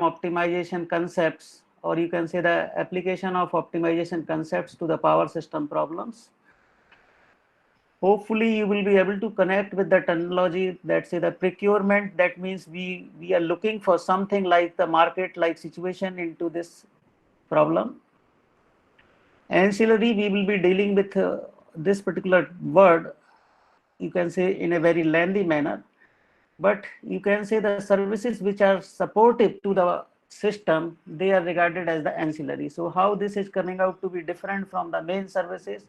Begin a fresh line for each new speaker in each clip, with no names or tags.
optimization concepts, or you can say the application of optimization concepts to the power system problems. Hopefully you will be able to connect with the terminology that say the procurement. That means we are looking for something like the market like situation into this problem. Ancillary, we will be dealing with this particular word, you can say in a very lengthy manner, but you can say the services which are supportive to the system, they are regarded as the ancillary. So how this is coming out to be different from the main services,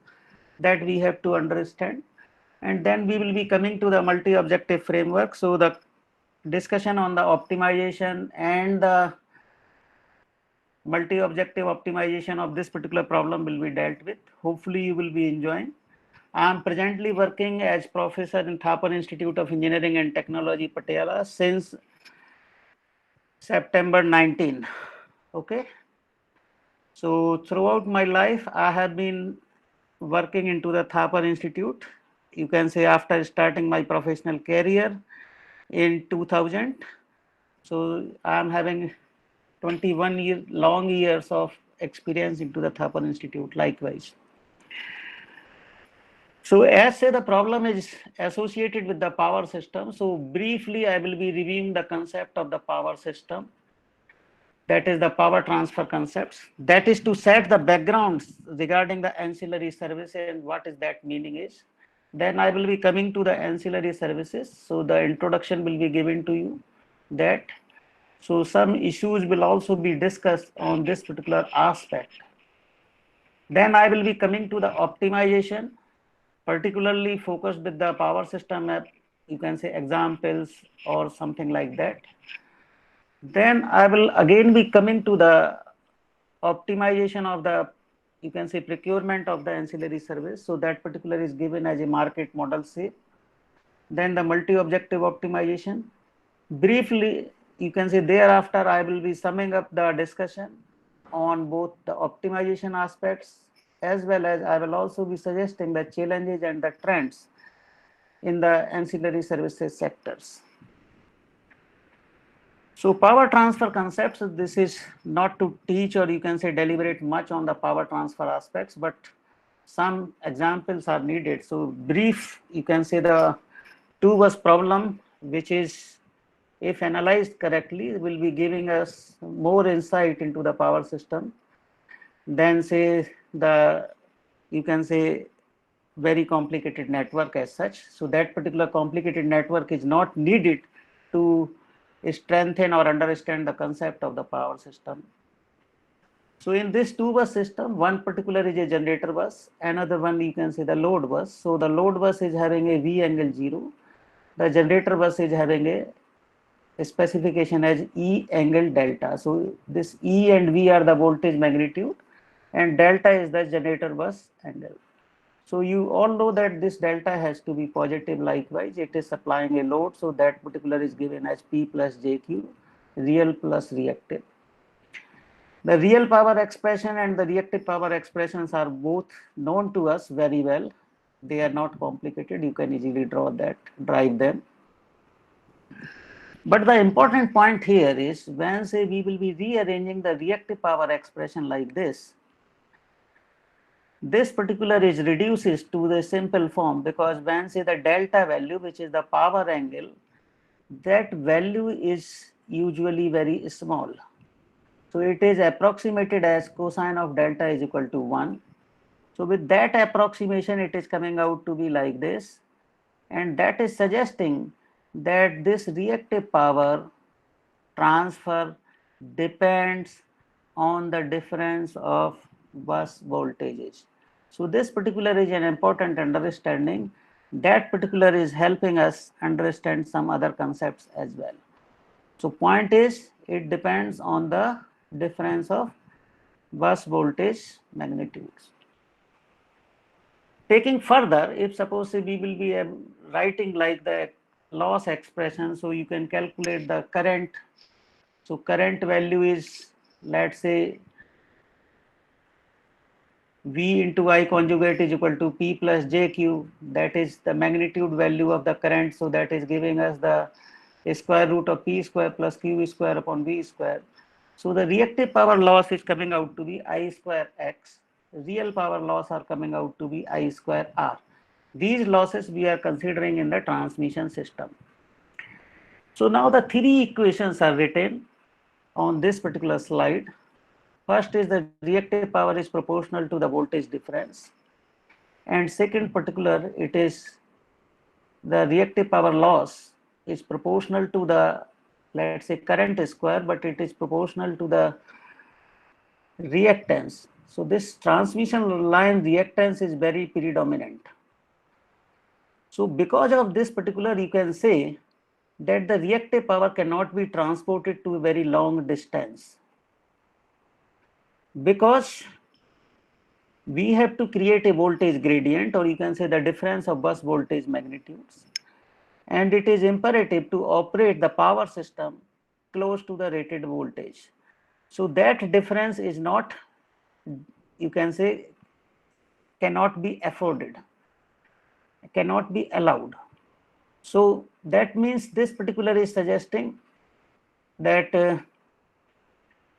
that we have to understand. And then we will be coming to the multi-objective framework. So the discussion on the optimization and the multi-objective optimization of this particular problem will be dealt with. Hopefully you will be enjoying. I am presently working as professor in Thapar Institute of Engineering and Technology, Patiala, since September 19. Okay. So throughout my life, I have been working into the Thapar Institute. You can say after starting my professional career in 2000. So I am having 21 long years of experience into the Thapar Institute likewise. So as say the problem is associated with the power system. So briefly I will be reviewing the concept of the power system. That is the power transfer concepts. That is to set the backgrounds regarding the ancillary services and what is that meaning is. Then I will be coming to the ancillary services. So the introduction will be given to you that. So some issues will also be discussed on this particular aspect. Then I will be coming to the optimization, particularly focused with the power system app, you can say examples or something like that. Then I will again be coming to the optimization of the, you can say procurement of the ancillary service. So that particular is given as a market model say. Then the multi-objective optimization. Briefly, you can say thereafter I will be summing up the discussion on both the optimization aspects, as well as I will also be suggesting the challenges and the trends in the ancillary services sectors. So power transfer concepts, this is not to teach or you can say deliberate much on the power transfer aspects, but some examples are needed. So brief, you can say the two-bus problem, which is if analyzed correctly, will be giving us more insight into the power system than say the, you can say very complicated network as such. So that particular complicated network is not needed to strengthen or understand the concept of the power system. So in this two-bus system, one particular is a generator bus, another one you can say the load bus. So the load bus is having a V angle 0. The generator bus is having a specification as E angle delta. So this E and V are the voltage magnitude and delta is the generator bus angle. So you all know that this delta has to be positive likewise. It is supplying a load. So that particular is given as P plus JQ, real plus reactive. The real power expression and the reactive power expressions are both known to us very well. They are not complicated. You can easily drive them. But the important point here is when say we will be rearranging the reactive power expression like this particular is reduces to the simple form, because when say the delta value, which is the power angle, that value is usually very small. So it is approximated as cosine of delta is equal to 1. So with that approximation, it is coming out to be like this. And that is suggesting that this reactive power transfer depends on the difference of bus voltages. So this particular is an important understanding. That particular is helping us understand some other concepts as well. So point is, it depends on the difference of bus voltage magnitudes. Taking further, if suppose we will be writing like the loss expression, so you can calculate the current. So current value is, let's say, V into I conjugate is equal to P plus JQ. That is the magnitude value of the current. So that is giving us the square root of P square plus Q square upon V square. So the reactive power loss is coming out to be I square X. Real power loss are coming out to be I square R. These losses we are considering in the transmission system. So now the three equations are written on this particular slide. First is the reactive power is proportional to the voltage difference. And second particular, it is the reactive power loss is proportional to the, let's say, current square, but it is proportional to the reactance. So this transmission line reactance is very predominant. So because of this particular, you can say that the reactive power cannot be transported to a very long distance, because we have to create a voltage gradient, or you can say the difference of bus voltage magnitudes. And it is imperative to operate the power system close to the rated voltage. So that difference is not, you can say, cannot be afforded, cannot be allowed. So that means this particular is suggesting that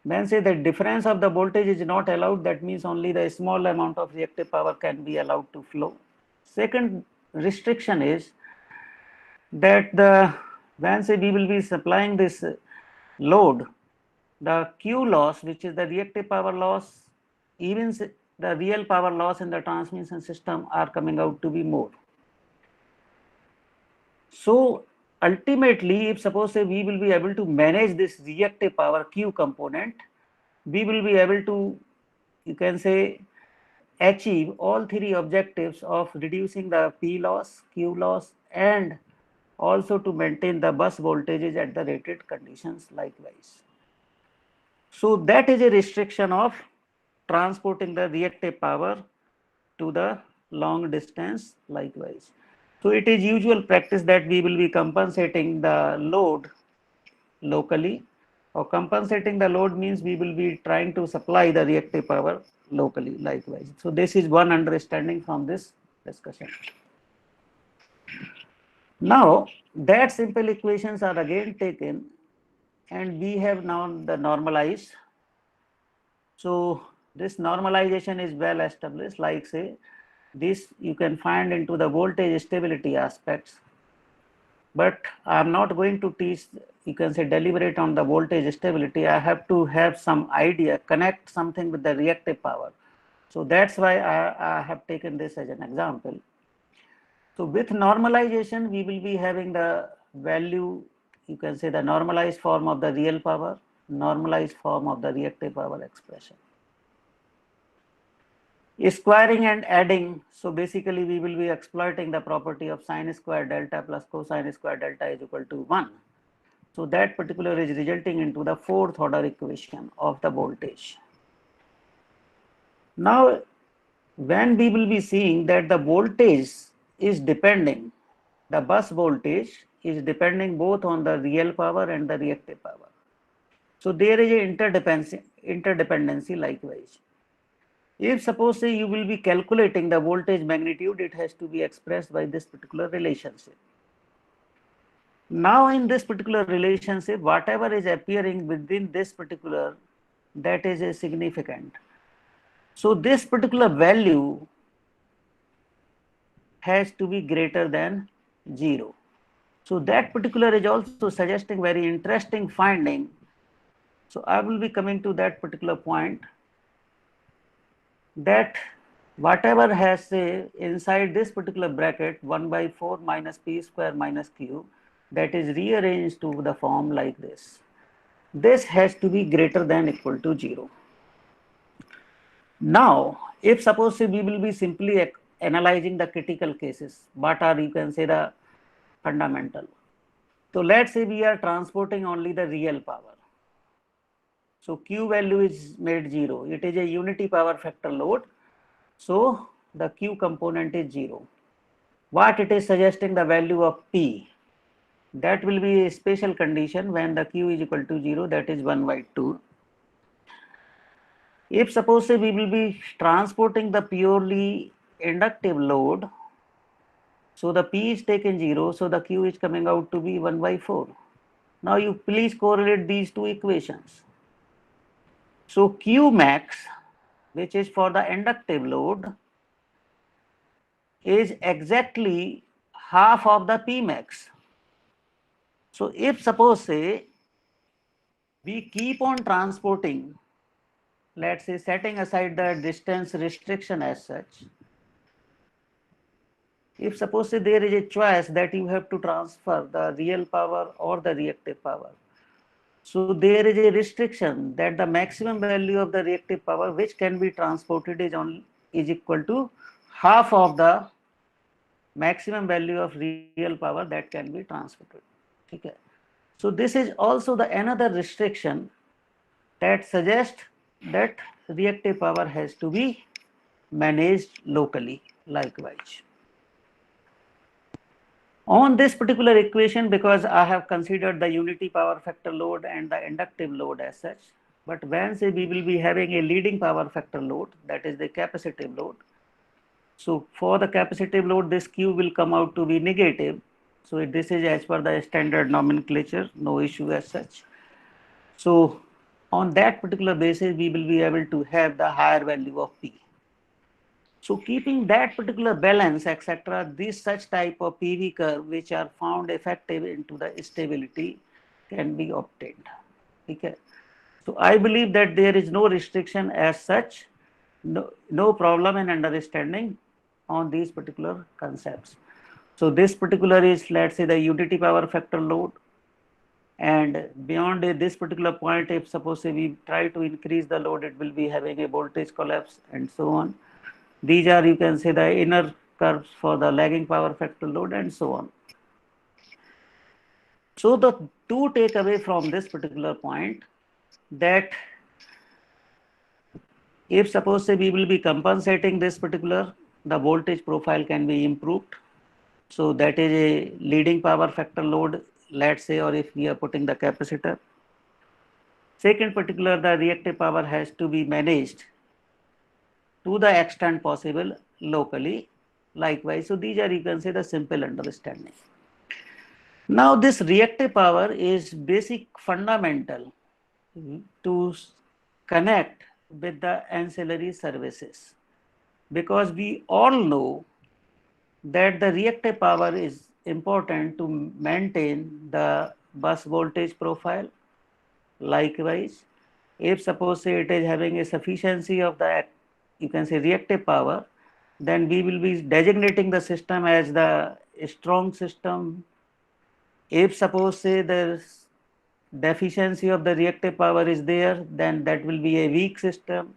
when say the difference of the voltage is not allowed, that means only the small amount of reactive power can be allowed to flow. Second restriction is that the when say we will be supplying this load, the Q loss, which is the reactive power loss, even the real power loss in the transmission system are coming out to be more. So ultimately, if suppose say we will be able to manage this reactive power Q component, we will be able to, you can say, achieve all three objectives of reducing the P loss, Q loss, and also to maintain the bus voltages at the rated conditions likewise. So that is a restriction of transporting the reactive power to the long distance likewise. So it is usual practice that we will be compensating the load locally, or compensating the load means we will be trying to supply the reactive power locally likewise. So this is one understanding from this discussion. Now that simple equations are again taken and we have now the normalized. So this normalization is well established, like say this you can find into the voltage stability aspects, but I'm not going to teach, you can say, deliberate on the voltage stability. I have to have some idea, connect something with the reactive power. So that's why I have taken this as an example. So with normalization, we will be having the value, you can say, the normalized form of the real power, normalized form of the reactive power expression. Squaring and adding, so basically we will be exploiting the property of sine square delta plus cosine square delta is equal to 1. So that particular is resulting into the fourth order equation of the voltage. Now when we will be seeing that the voltage is depending, the bus voltage is depending both on the real power and the reactive power. So there is a interdependency likewise. If suppose say you will be calculating the voltage magnitude, it has to be expressed by this particular relationship. Now in this particular relationship, whatever is appearing within this particular, that is a significant. So this particular value has to be greater than 0. So that particular is also suggesting very interesting finding. So I will be coming to that particular point, that whatever has say inside this particular bracket 1 by 4 minus p square minus q, that is rearranged to the form like this. This has to be greater than equal to 0. Now if suppose say we will be simply analyzing the critical cases, what are, you can say, the fundamental. So let's say we are transporting only the real power. So Q value is made 0. It is a unity power factor load. So the Q component is 0. What it is suggesting, the value of P, that will be a special condition when the Q is equal to 0, that is 1 by 2. If suppose say we will be transporting the purely inductive load, so the P is taken 0, so the Q is coming out to be 1 by 4. Now you please correlate these two equations. So Q max, which is for the inductive load, is exactly half of the P max. So if suppose say we keep on transporting, let's say setting aside the distance restriction as such, if suppose say there is a choice that you have to transfer the real power or the reactive power, so there is a restriction that the maximum value of the reactive power which can be transported is equal to half of the maximum value of real power that can be transported. Okay. So this is also the another restriction that suggests that reactive power has to be managed locally likewise. On this particular equation, because I have considered the unity power factor load and the inductive load as such, but when say we will be having a leading power factor load, that is the capacitive load. So for the capacitive load, this Q will come out to be negative. So this is as per the standard nomenclature, no issue as such. So on that particular basis, we will be able to have the higher value of P. So keeping that particular balance, etc., these such type of PV curve which are found effective into the stability can be obtained. Okay. So I believe that there is no restriction as such, no problem in understanding on these particular concepts. So this particular is, let's say, the unity power factor load, and beyond this particular point, if suppose we try to increase the load, it will be having a voltage collapse and so on. These are, you can say, the inner curves for the lagging power factor load and so on. So the two takeaway from this particular point, that if suppose say we will be compensating this particular, the voltage profile can be improved. So that is a leading power factor load, let's say, or if we are putting the capacitor. Second particular, the reactive power has to be managed to the extent possible locally likewise. So these are, you can say, the simple understanding. Now this reactive power is basic fundamental to connect with the ancillary services, because we all know that the reactive power is important to maintain the bus voltage profile. Likewise, if suppose say it is having a sufficiency of the, you can say, reactive power, then we will be designating the system as the strong system. If suppose say the deficiency of the reactive power is there, then that will be a weak system.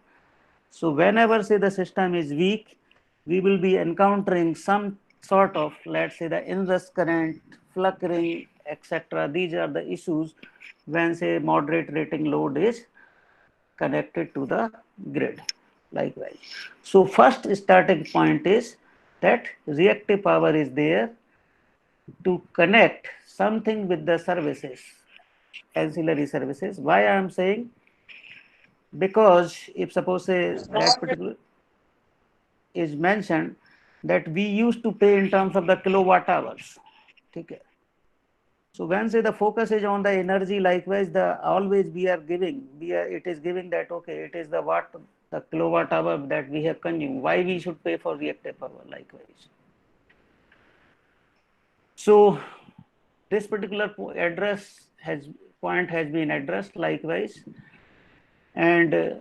So whenever say the system is weak, we will be encountering some sort of, let's say, the inrush current, flickering, etc. These are the issues when say moderate rating load is connected to the grid likewise. So first starting point is that reactive power is there to connect something with the services, ancillary services. Why I am saying? Because if suppose say that particular is mentioned, that we used to pay in terms of the kilowatt hours. Okay. So when say the focus is on the energy, likewise the always we are giving, it is giving that okay, it is the watt, the kilowatt hour that we have consumed. Why we should pay for reactive power likewise? So this particular point has been addressed likewise, and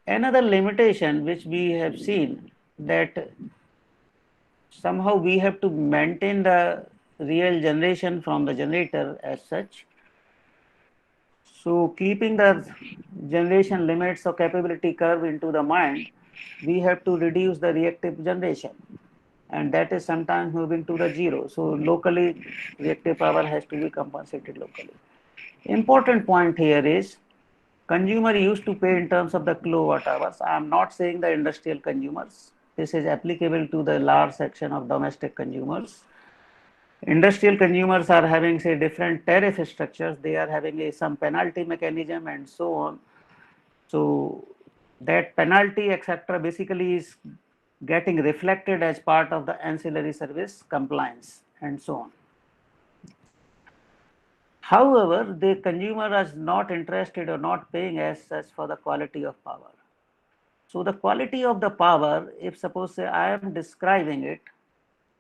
another limitation which we have seen, that somehow we have to maintain the real generation from the generator as such. So keeping the generation limits or capability curve into the mind, we have to reduce the reactive generation, and that is sometimes moving to the zero. So locally, reactive power has to be compensated locally. Important point here is consumer used to pay in terms of the kilowatt hours. I am not saying the industrial consumers. This is applicable to the large section of domestic consumers. Industrial consumers are having say different tariff structures. They are having some penalty mechanism and so on. So that penalty etc. basically is getting reflected as part of the ancillary service compliance and so on. However, the consumer is not interested or not paying as such for the quality of power. So the quality of the power, if suppose say I am describing it,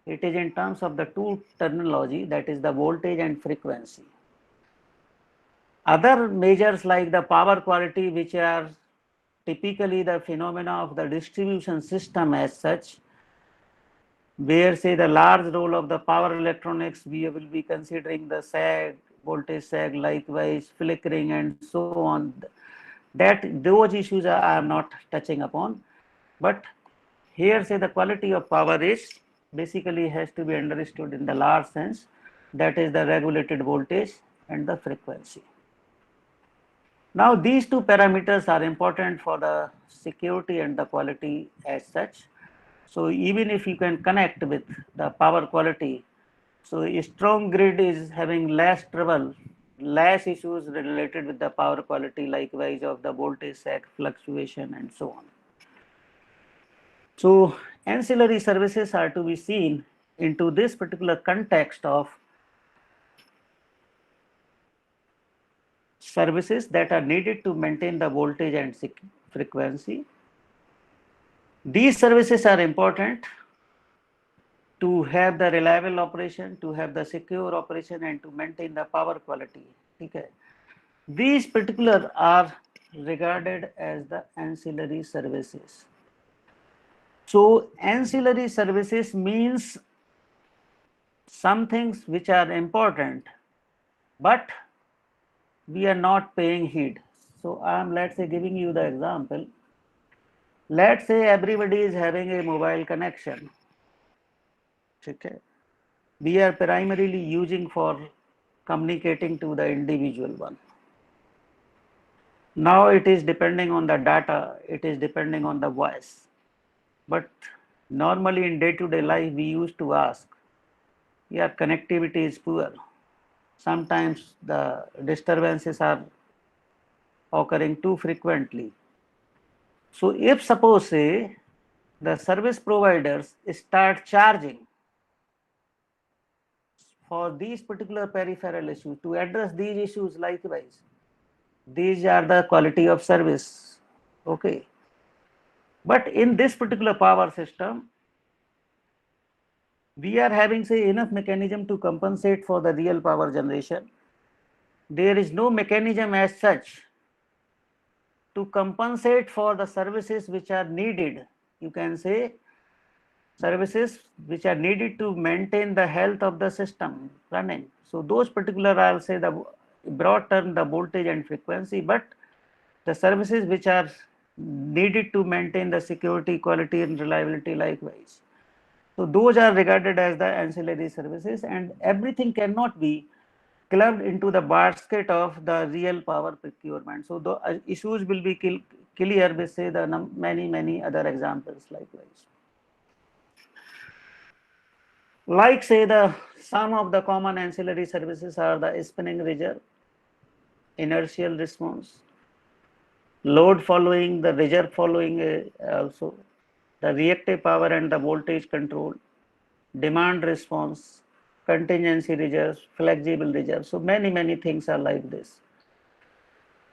it is in terms of the two terminology, that is the voltage and frequency. Other measures like the power quality, which are typically the phenomena of the distribution system as such, where say the large role of the power electronics, we will be considering the sag, voltage sag, likewise flickering and so on. That those issues I am not touching upon, but here say the quality of power is basically has to be understood in the large sense, that is the regulated voltage and the frequency. Now these two parameters are important for the security and the quality as such. So even if you can connect with the power quality, so a strong grid is having less trouble, less issues related with the power quality, likewise of the voltage sag fluctuation and so on. So ancillary services are to be seen into this particular context of services that are needed to maintain the voltage and frequency. These services are important to have the reliable operation, to have the secure operation, and to maintain the power quality. Okay. These particular are regarded as the ancillary services. So ancillary services means some things which are important, but we are not paying heed. So I am, let's say, giving you the example. Let's say everybody is having a mobile connection. Okay. We are primarily using for communicating to the individual one. Now it is depending on the data, it is depending on the voice. But normally in day-to-day life, we used to ask, yeah, connectivity is poor. Sometimes the disturbances are occurring too frequently. So if suppose say the service providers start charging for these particular peripheral issues, to address these issues, likewise, these are the quality of service. Okay. But in this particular power system, we are having say enough mechanism to compensate for the real power generation. There is no mechanism as such to compensate for the services which are needed. You can say services which are needed to maintain the health of the system running. So those particular, I'll say the broad term, the voltage and frequency, but the services which are needed to maintain the security, quality and reliability likewise. So those are regarded as the ancillary services, and everything cannot be clubbed into the basket of the real power procurement. So the issues will be clear with say the many other examples likewise. Like say the some of the common ancillary services are the spinning reserve, inertial response, load following, the reserve following also, the reactive power and the voltage control, demand response, contingency reserves, flexible reserves. So many things are like this.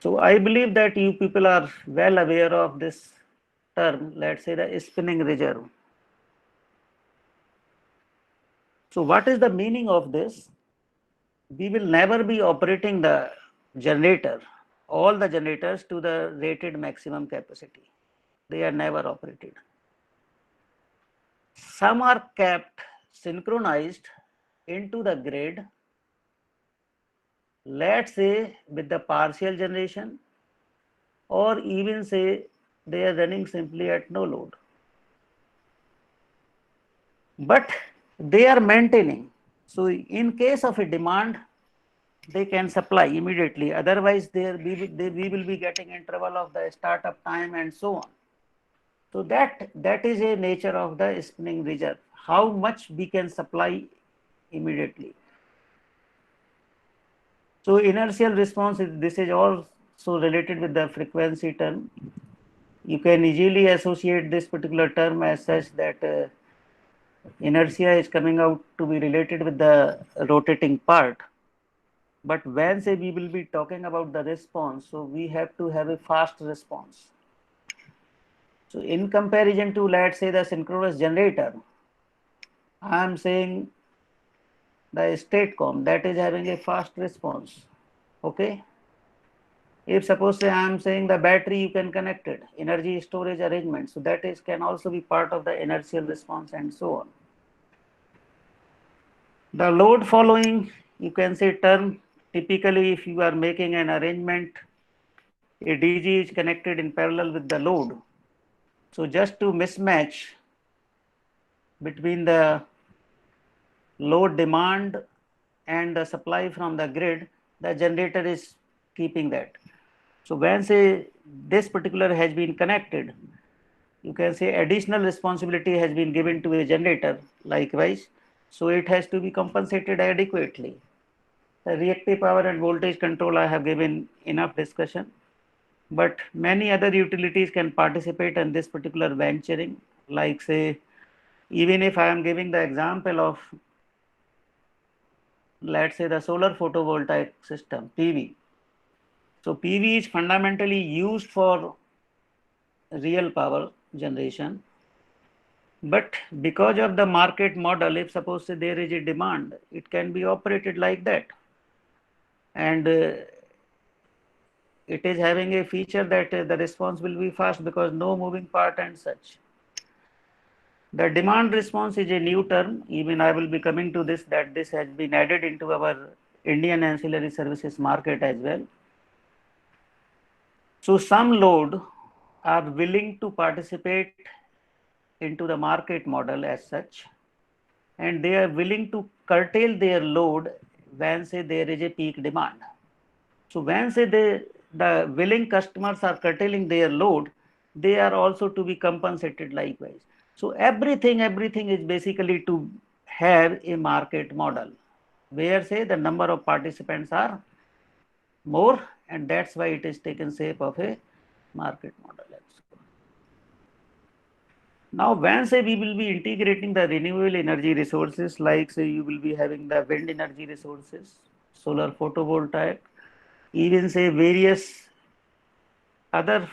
So I believe that you people are well aware of this term, let's say the spinning reserve. So what is the meaning of this? We will never be operating the generator, all the generators to the rated maximum capacity. They are never operated. Some are kept synchronized into the grid, let's say with the partial generation, or even say they are running simply at no load. But they are maintaining. So in case of a demand, they can supply immediately. Otherwise, we will be getting in trouble of the startup time and so on. So that is a nature of the spinning reserve. How much we can supply immediately. So inertial response this is also related with the frequency term. You can easily associate this particular term as such that inertia is coming out to be related with the rotating part. But when say we will be talking about the response, so we have to have a fast response. So in comparison to, let's say, the synchronous generator, I am saying the statecom that is having a fast response. Okay. If suppose say I am saying the battery, you can connect it, energy storage arrangement. So that is can also be part of the inertial response and so on. The load following, you can say term, typically if you are making an arrangement, a DG is connected in parallel with the load. So just to mismatch between the load demand and the supply from the grid, the generator is keeping that. So when say this particular has been connected, you can say additional responsibility has been given to a generator likewise. So it has to be compensated adequately. The reactive power and voltage control I have given enough discussion, but many other utilities can participate in this particular venturing, like say, even if I am giving the example of, let's say, the solar photovoltaic system, PV. So PV is fundamentally used for real power generation, but because of the market model, if suppose there is a demand, it can be operated like that. And it is having a feature that the response will be fast because no moving part and such. The demand response is a new term. Even I will be coming to this, that this has been added into our Indian ancillary services market as well. So some load are willing to participate into the market model as such, and they are willing to curtail their load when say there is a peak demand. So when say the willing customers are curtailing their load, they are also to be compensated likewise. So everything is basically to have a market model where say the number of participants are more, and that's why it is taken shape of a market model. Now, when say we will be integrating the renewable energy resources, like say you will be having the wind energy resources, solar photovoltaic, even say various other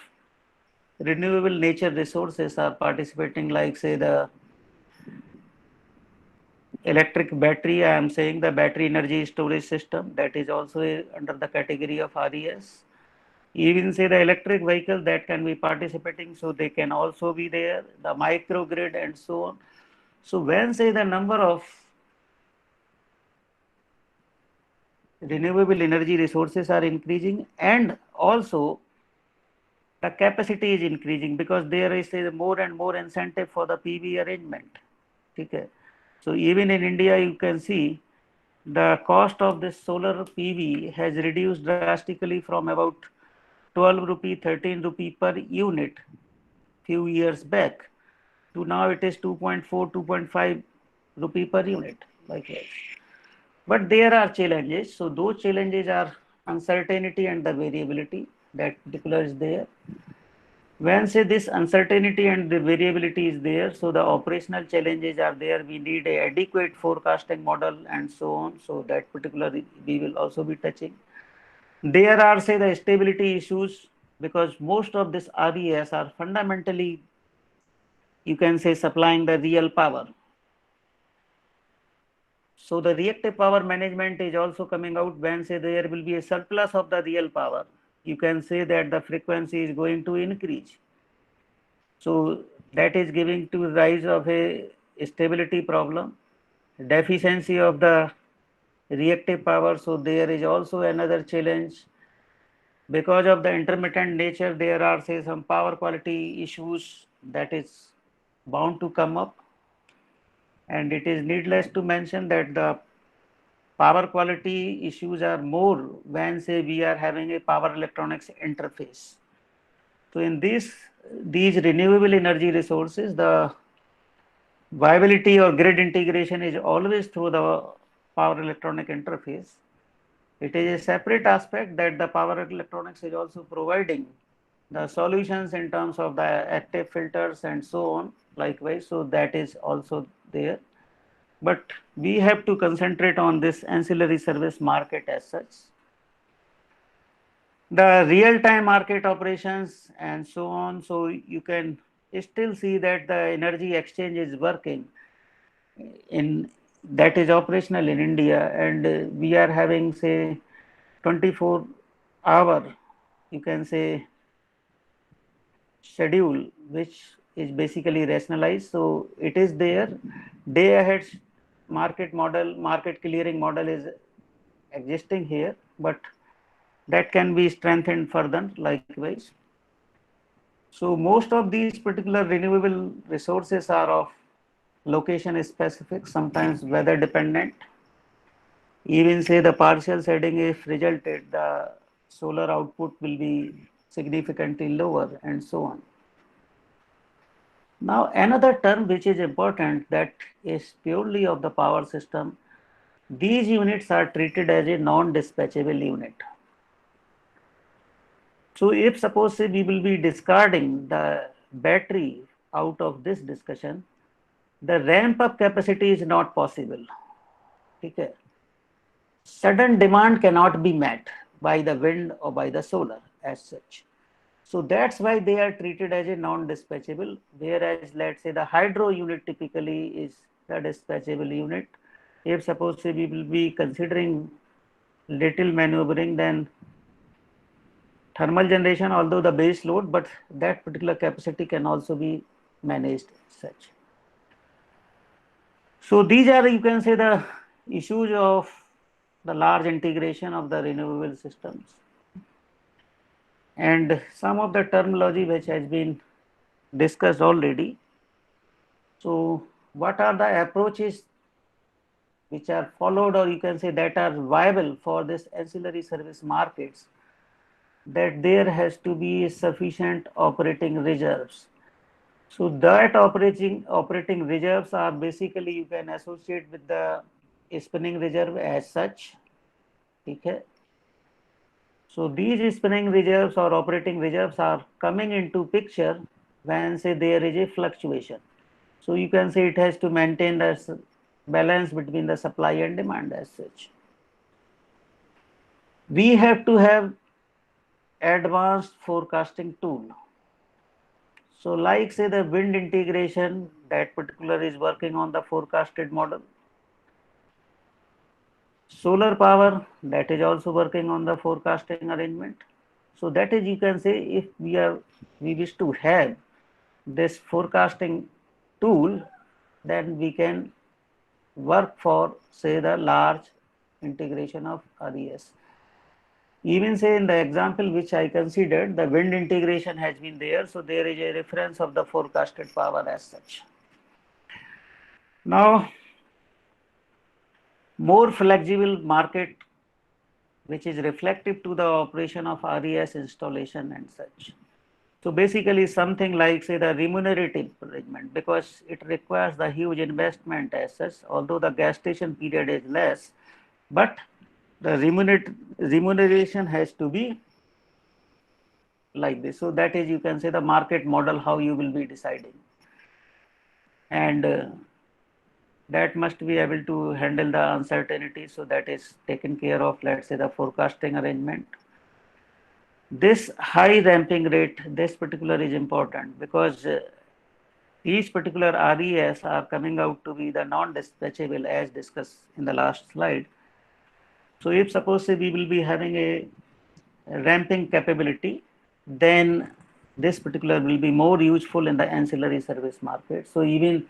renewable nature resources are participating, like say the electric battery. I am saying the battery energy storage system, that is also under the category of RES. Even say the electric vehicle that can be participating, so they can also be there, the microgrid and so on. So when say the number of renewable energy resources are increasing, and also the capacity is increasing because there is a more and more incentive for the PV arrangement. Okay. So even in India, you can see the cost of this solar PV has reduced drastically from about 12 rupee, 13 rupee per unit few years back to now it is 2.4, 2.5 rupee per unit like that. But there are challenges. So those challenges are uncertainty and the variability that particular is there. When say this uncertainty and the variability is there, so the operational challenges are there. We need a adequate forecasting model and so on. So that particular we will also be touching. There are say the stability issues because most of this RES are fundamentally, you can say, supplying the real power. So the reactive power management is also coming out when say there will be a surplus of the real power. You can say that the frequency is going to increase. So that is giving to rise of a stability problem, deficiency of the reactive power. So there is also another challenge. Because of the intermittent nature, there are say some power quality issues that is bound to come up. And it is needless to mention that the power quality issues are more when say we are having a power electronics interface. So in these renewable energy resources, the viability or grid integration is always through the power electronic interface. It is a separate aspect that the power electronics is also providing the solutions in terms of the active filters and so on likewise. So that is also there. but we have to concentrate on this ancillary service market as such. The real-time market operations and so on. So you can still see that the energy exchange is working in, that is operational in India, and we are having say 24-hour, you can say, schedule, which is basically rationalized. So it is there. Day ahead market model, market clearing model is existing here, but that can be strengthened further likewise. So most of these particular renewable resources are of location specific, sometimes weather dependent. Even say the partial shading, if resulted, the solar output will be significantly lower and so on. Now another term which is important, that is purely of the power system. These units are treated as a non-dispatchable unit. So if suppose say we will be discarding the battery out of this discussion, the ramp up capacity is not possible. Okay. Sudden demand cannot be met by the wind or by the solar as such. So that's why they are treated as a non-dispatchable, whereas let's say the hydro unit typically is the dispatchable unit. If suppose say we will be considering little maneuvering, then thermal generation, although the base load, but that particular capacity can also be managed as such. So these are, you can say, the issues of the large integration of the renewable systems, and some of the terminology which has been discussed already. So what are the approaches which are followed, or you can say that are viable for this ancillary service markets? That there has to be sufficient operating reserves. So that operating reserves are basically, you can associate with the spinning reserve as such. Okay. So these spinning reserves or operating reserves are coming into picture when say there is a fluctuation. So you can say it has to maintain the balance between the supply and demand as such. We have to have advanced forecasting tool. So like say the wind integration, that particular is working on the forecasted model. Solar power, that is also working on the forecasting arrangement. So that is, you can say, if we wish to have this forecasting tool, then we can work for say the large integration of RES. Even say in the example which I considered, the wind integration has been there, so there is a reference of the forecasted power as such. Now, more flexible market which is reflective to the operation of RES installation and such. So basically something like say the remunerative arrangement, because it requires the huge investment as such, although the gestation period is less, but the remuneration has to be like this. So that is, you can say, the market model, how you will be deciding. And that must be able to handle the uncertainty. So that is taken care of, let's say, the forecasting arrangement. This high ramping rate, this particular is important because these particular RES are coming out to be the non-dispatchable as discussed in the last slide. So if suppose say we will be having a ramping capability, then this particular will be more useful in the ancillary service market. So even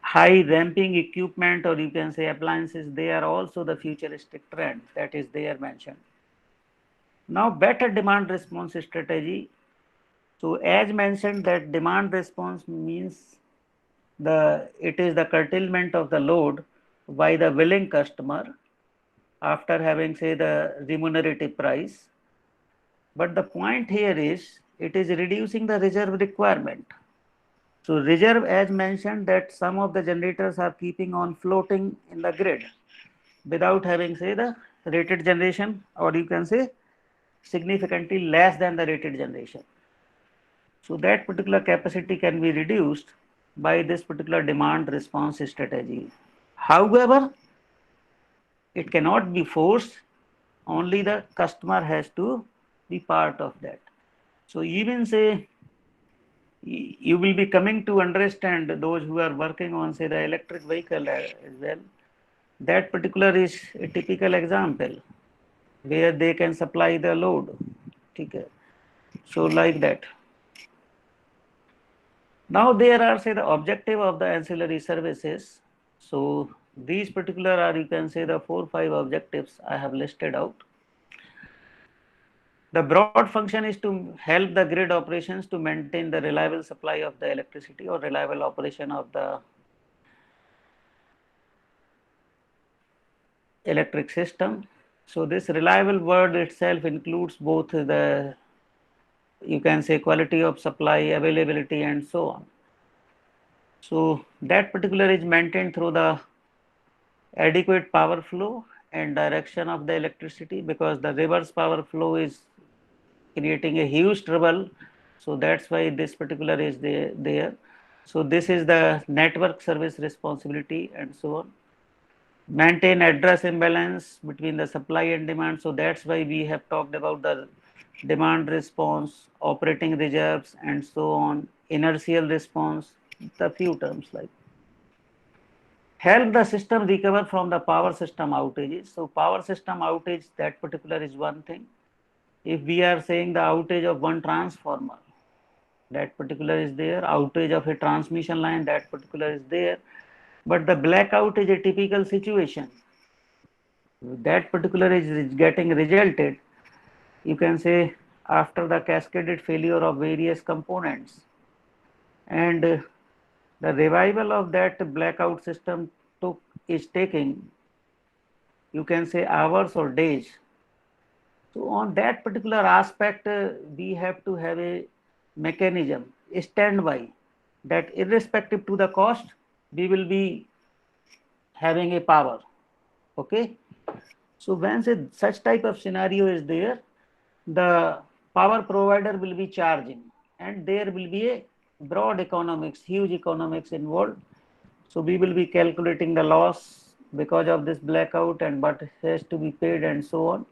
high ramping equipment, or you can say appliances, they are also the futuristic trend that is there mentioned. Now better demand response strategy. So as mentioned, that demand response means it is the curtailment of the load by the willing customer after having say the remunerative price. But the point here is it is reducing the reserve requirement. So reserve, as mentioned, that some of the generators are keeping on floating in the grid without having say the rated generation, or you can say significantly less than the rated generation. So that particular capacity can be reduced by this particular demand response strategy. However, it cannot be forced, only the customer has to be part of that. So even say you will be coming to understand those who are working on say the electric vehicle as well. That particular is a typical example where they can supply the load. Okay. So like that. Now there are say the objective of the ancillary services. So these particular are you can say the 4-5 objectives I have listed out. The broad function is to help the grid operations to maintain the reliable supply of the electricity or reliable operation of the electric system. So this reliable word itself includes both the you can say quality of supply, availability and so on. So that particular is maintained through the adequate power flow and direction of the electricity, because the reverse power flow is creating a huge trouble. So that's why this particular is there. So this is the network service responsibility and so on. Maintain address imbalance between the supply and demand. So that's why we have talked about the demand response, operating reserves and so on, inertial response, the few terms like. Help the system recover from the power system outages. So power system outage, that particular is one thing. If we are saying the outage of one transformer, that particular is there. Outage of a transmission line, that particular is there. But the blackout is a typical situation. That particular is getting resulted, you can say, after the cascaded failure of various components. And the revival of that blackout system is taking, you can say, hours or days. So on that particular aspect, we have to have a mechanism, a standby, that irrespective to the cost, we will be having a power. Okay. So when such type of scenario is there, the power provider will be charging, and there will be a broad economics, huge economics involved. So we will be calculating the loss because of this blackout and what has to be paid and so on.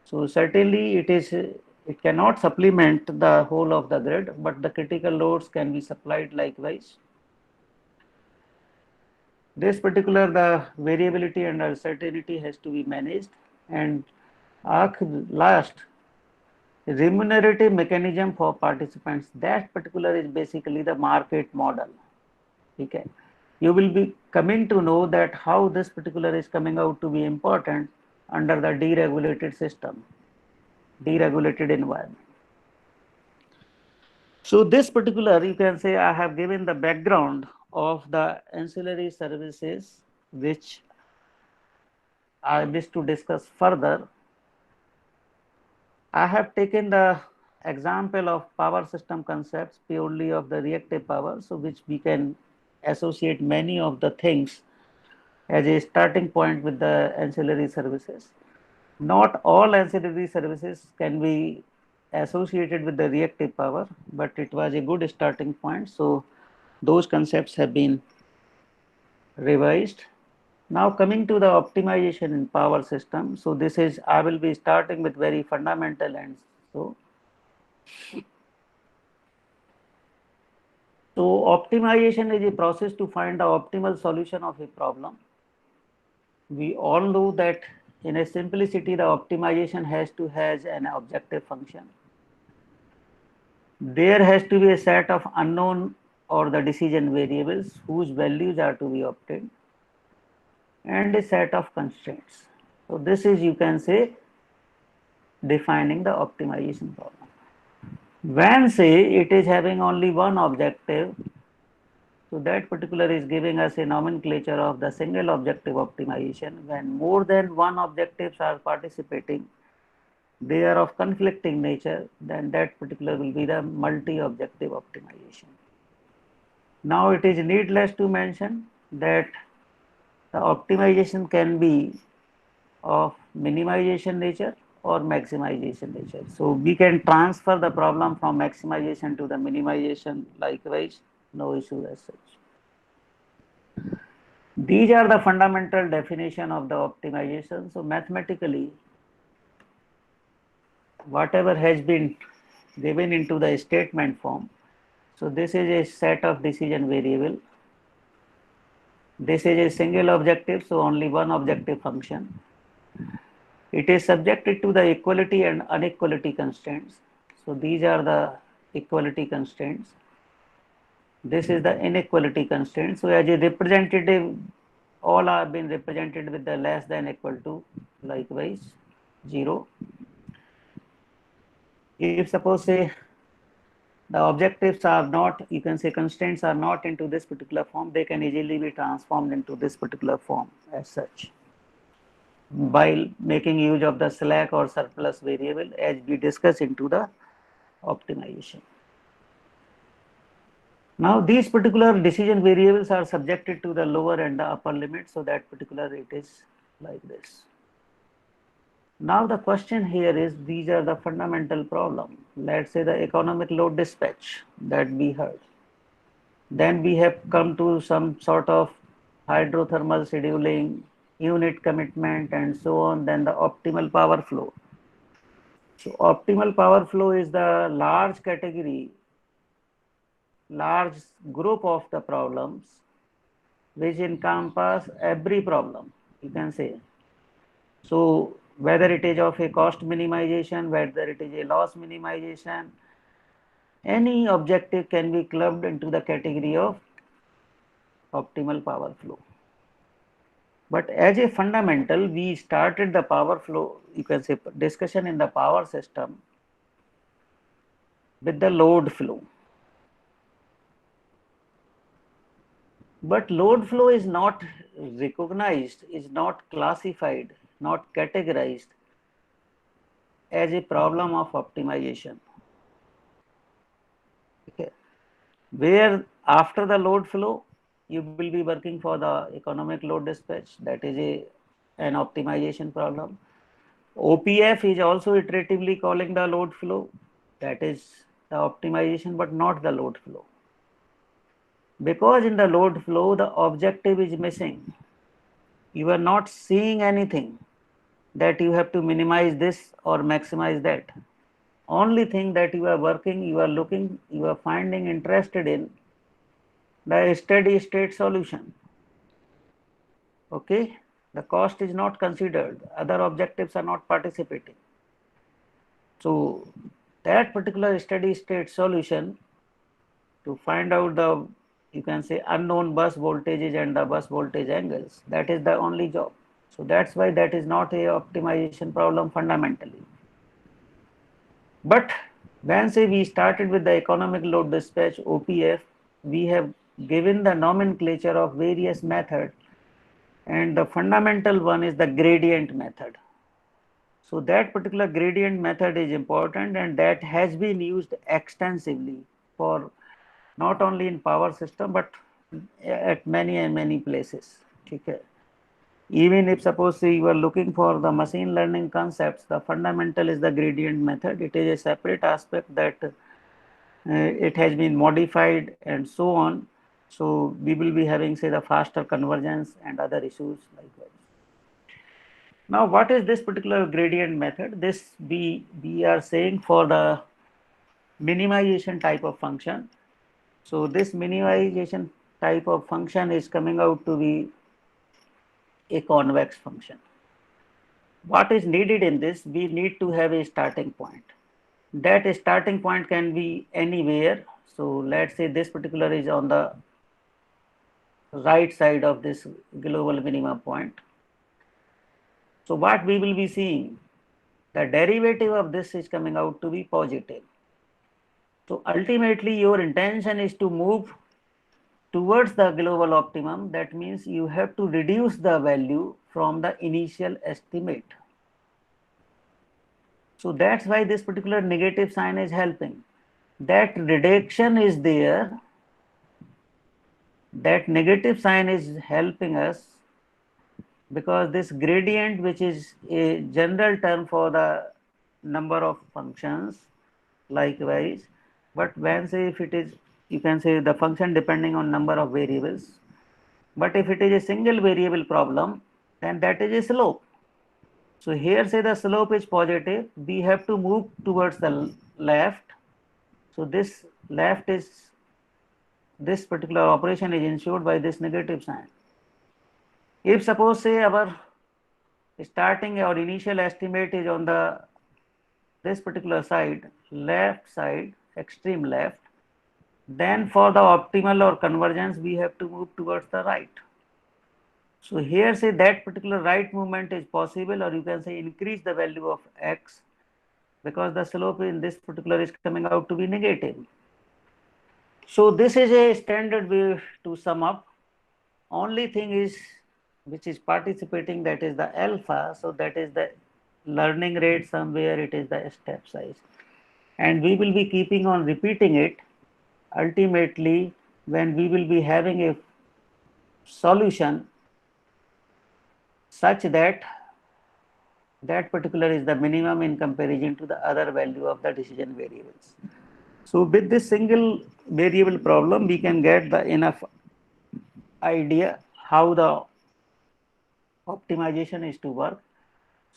So certainly it cannot supplement the whole of the grid, but the critical loads can be supplied likewise. This particular the variability and uncertainty has to be managed. And last, remunerative mechanism for participants. That particular is basically the market model. Okay. You will be coming to know that how this particular is coming out to be important under the deregulated system, deregulated environment. So this particular, you can say, I have given the background of the ancillary services, which I wish to discuss further. I have taken the example of power system concepts purely of the reactive power, so which we can associate many of the things as a starting point with the ancillary services. Not all ancillary services can be associated with the reactive power, but it was a good starting point. So those concepts have been revised. Now coming to the optimization in power system. So this is, I will be starting with very fundamental and so. So optimization is a process to find the optimal solution of a problem. We all know that in a simplicity, the optimization has to have an objective function. There has to be a set of unknown or the decision variables whose values are to be obtained, and a set of constraints. So this is, you can say, defining the optimization problem. When say it is having only one objective, so that particular is giving us a nomenclature of the single objective optimization. When more than one objectives are participating, they are of conflicting nature, then that particular will be the multi-objective optimization. Now it is needless to mention that the optimization can be of minimization nature or maximization nature. So we can transfer the problem from maximization to the minimization likewise. no issue as such. These are the fundamental definition of the optimization. So mathematically, whatever has been given into the statement form, so this is a set of decision variable. This is a single objective, so only one objective function. It is subjected to the equality and inequality constraints. So these are the equality constraints. This is the inequality constraint. So as a representative, all are been represented with the less than equal to, likewise 0. If suppose say the objectives are not, you can say constraints are not into this particular form, they can easily be transformed into this particular form as such, while making use of the slack or surplus variable as we discuss into the optimization. Now these particular decision variables are subjected to the lower and the upper limit, so that particular it is like this. Now the question here is, these are the fundamental problem. Let's say the economic load dispatch that we heard. Then we have come to some sort of hydrothermal scheduling, unit commitment, and so on. Then the optimal power flow. So optimal power flow is the large category, large group of the problems which encompass every problem, you can say. So whether it is of a cost minimization, whether it is a loss minimization, any objective can be clubbed into the category of optimal power flow. But as a fundamental, we started the power flow, you can say discussion in the power system with the load flow. But load flow is not recognized, is not classified, not categorized as a problem of optimization. Okay. Where after the load flow, you will be working for the economic load dispatch, that is an optimization problem. OPF is also iteratively calling the load flow, that is the optimization, but not the load flow. Because in the load flow, the objective is missing. You are not seeing anything that you have to minimize this or maximize that. Only thing that you are working, you are looking, you are finding interested in the steady state solution. Okay, the cost is not considered, other objectives are not participating. So that particular steady state solution, to find out the, you can say, unknown bus voltages and the bus voltage angles, that is the only job. So that's why that is not a optimization problem fundamentally. But when say we started with the economic load dispatch, OPF, we have given the nomenclature of various methods, and the fundamental one is the gradient method. So that particular gradient method is important, and that has been used extensively for not only in power system but at many and many places. Okay. Even if suppose you are looking for the machine learning concepts, the fundamental is the gradient method. It is a separate aspect that it has been modified and so on. So we will be having, say, the faster convergence and other issues like that. Now, what is this particular gradient method? This we are saying for the minimization type of function. So this minimization type of function is coming out to be a convex function. What is needed in this? We need to have a starting point. That starting point can be anywhere. So let's say this particular is on the right side of this global minima point. So what we will be seeing, the derivative of this is coming out to be positive. So ultimately your intention is to move towards the global optimum. That means you have to reduce the value from the initial estimate. So that's why this particular negative sign is helping. That reduction is there. That negative sign is helping us because this gradient, which is a general term for the number of functions, likewise, but when say if it is you can say the function depending on number of variables. But if it is a single variable problem, then that is a slope. So here say the slope is positive, we have to move towards the left. So this left is, this particular operation is ensured by this negative sign. If suppose say our starting or initial estimate is on the this particular side, left side, extreme left, then for the optimal or convergence we have to move towards the right. So here say that particular right movement is possible, or you can say increase the value of x, because the slope in this particular is coming out to be negative. So this is a standard way to sum up. Only thing is which is participating, that is the alpha. So that is the learning rate, somewhere it is the step size, and we will be keeping on repeating it. Ultimately, when we will be having a solution such that that particular is the minimum in comparison to the other value of the decision variables. So with this single variable problem, we can get the enough idea how the optimization is to work.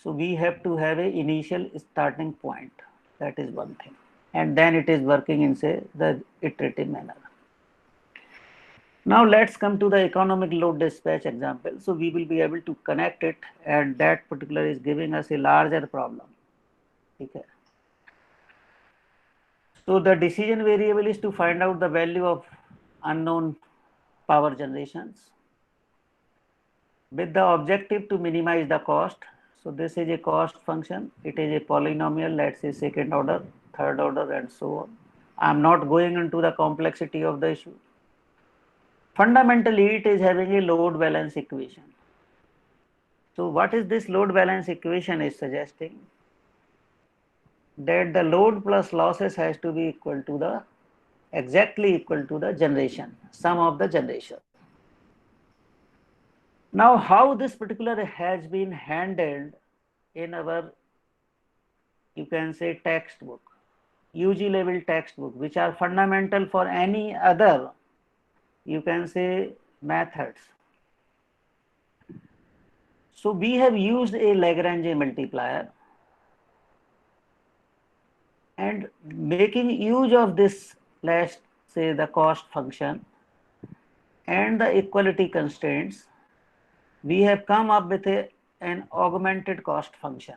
So we have to have a initial starting point. That is one thing. And then it is working in say the iterative manner. Now let's come to the economic load dispatch example. So we will be able to connect it, and that particular is giving us a larger problem. Okay. So the decision variable is to find out the value of unknown power generations with the objective to minimize the cost. So this is a cost function. It is a polynomial, let's say second order, third order, and so on. I'm not going into the complexity of the issue. Fundamentally, it is having a load balance equation. So what is this load balance equation is suggesting? That the load plus losses has to be equal to the, exactly equal to the generation, sum of the generation. Now, how this particular has been handled in our, you can say, textbook, UG level textbook, which are fundamental for any other, you can say, methods. So we have used a Lagrange multiplier, and making use of this, let's say the cost function and the equality constraints, we have come up with an augmented cost function.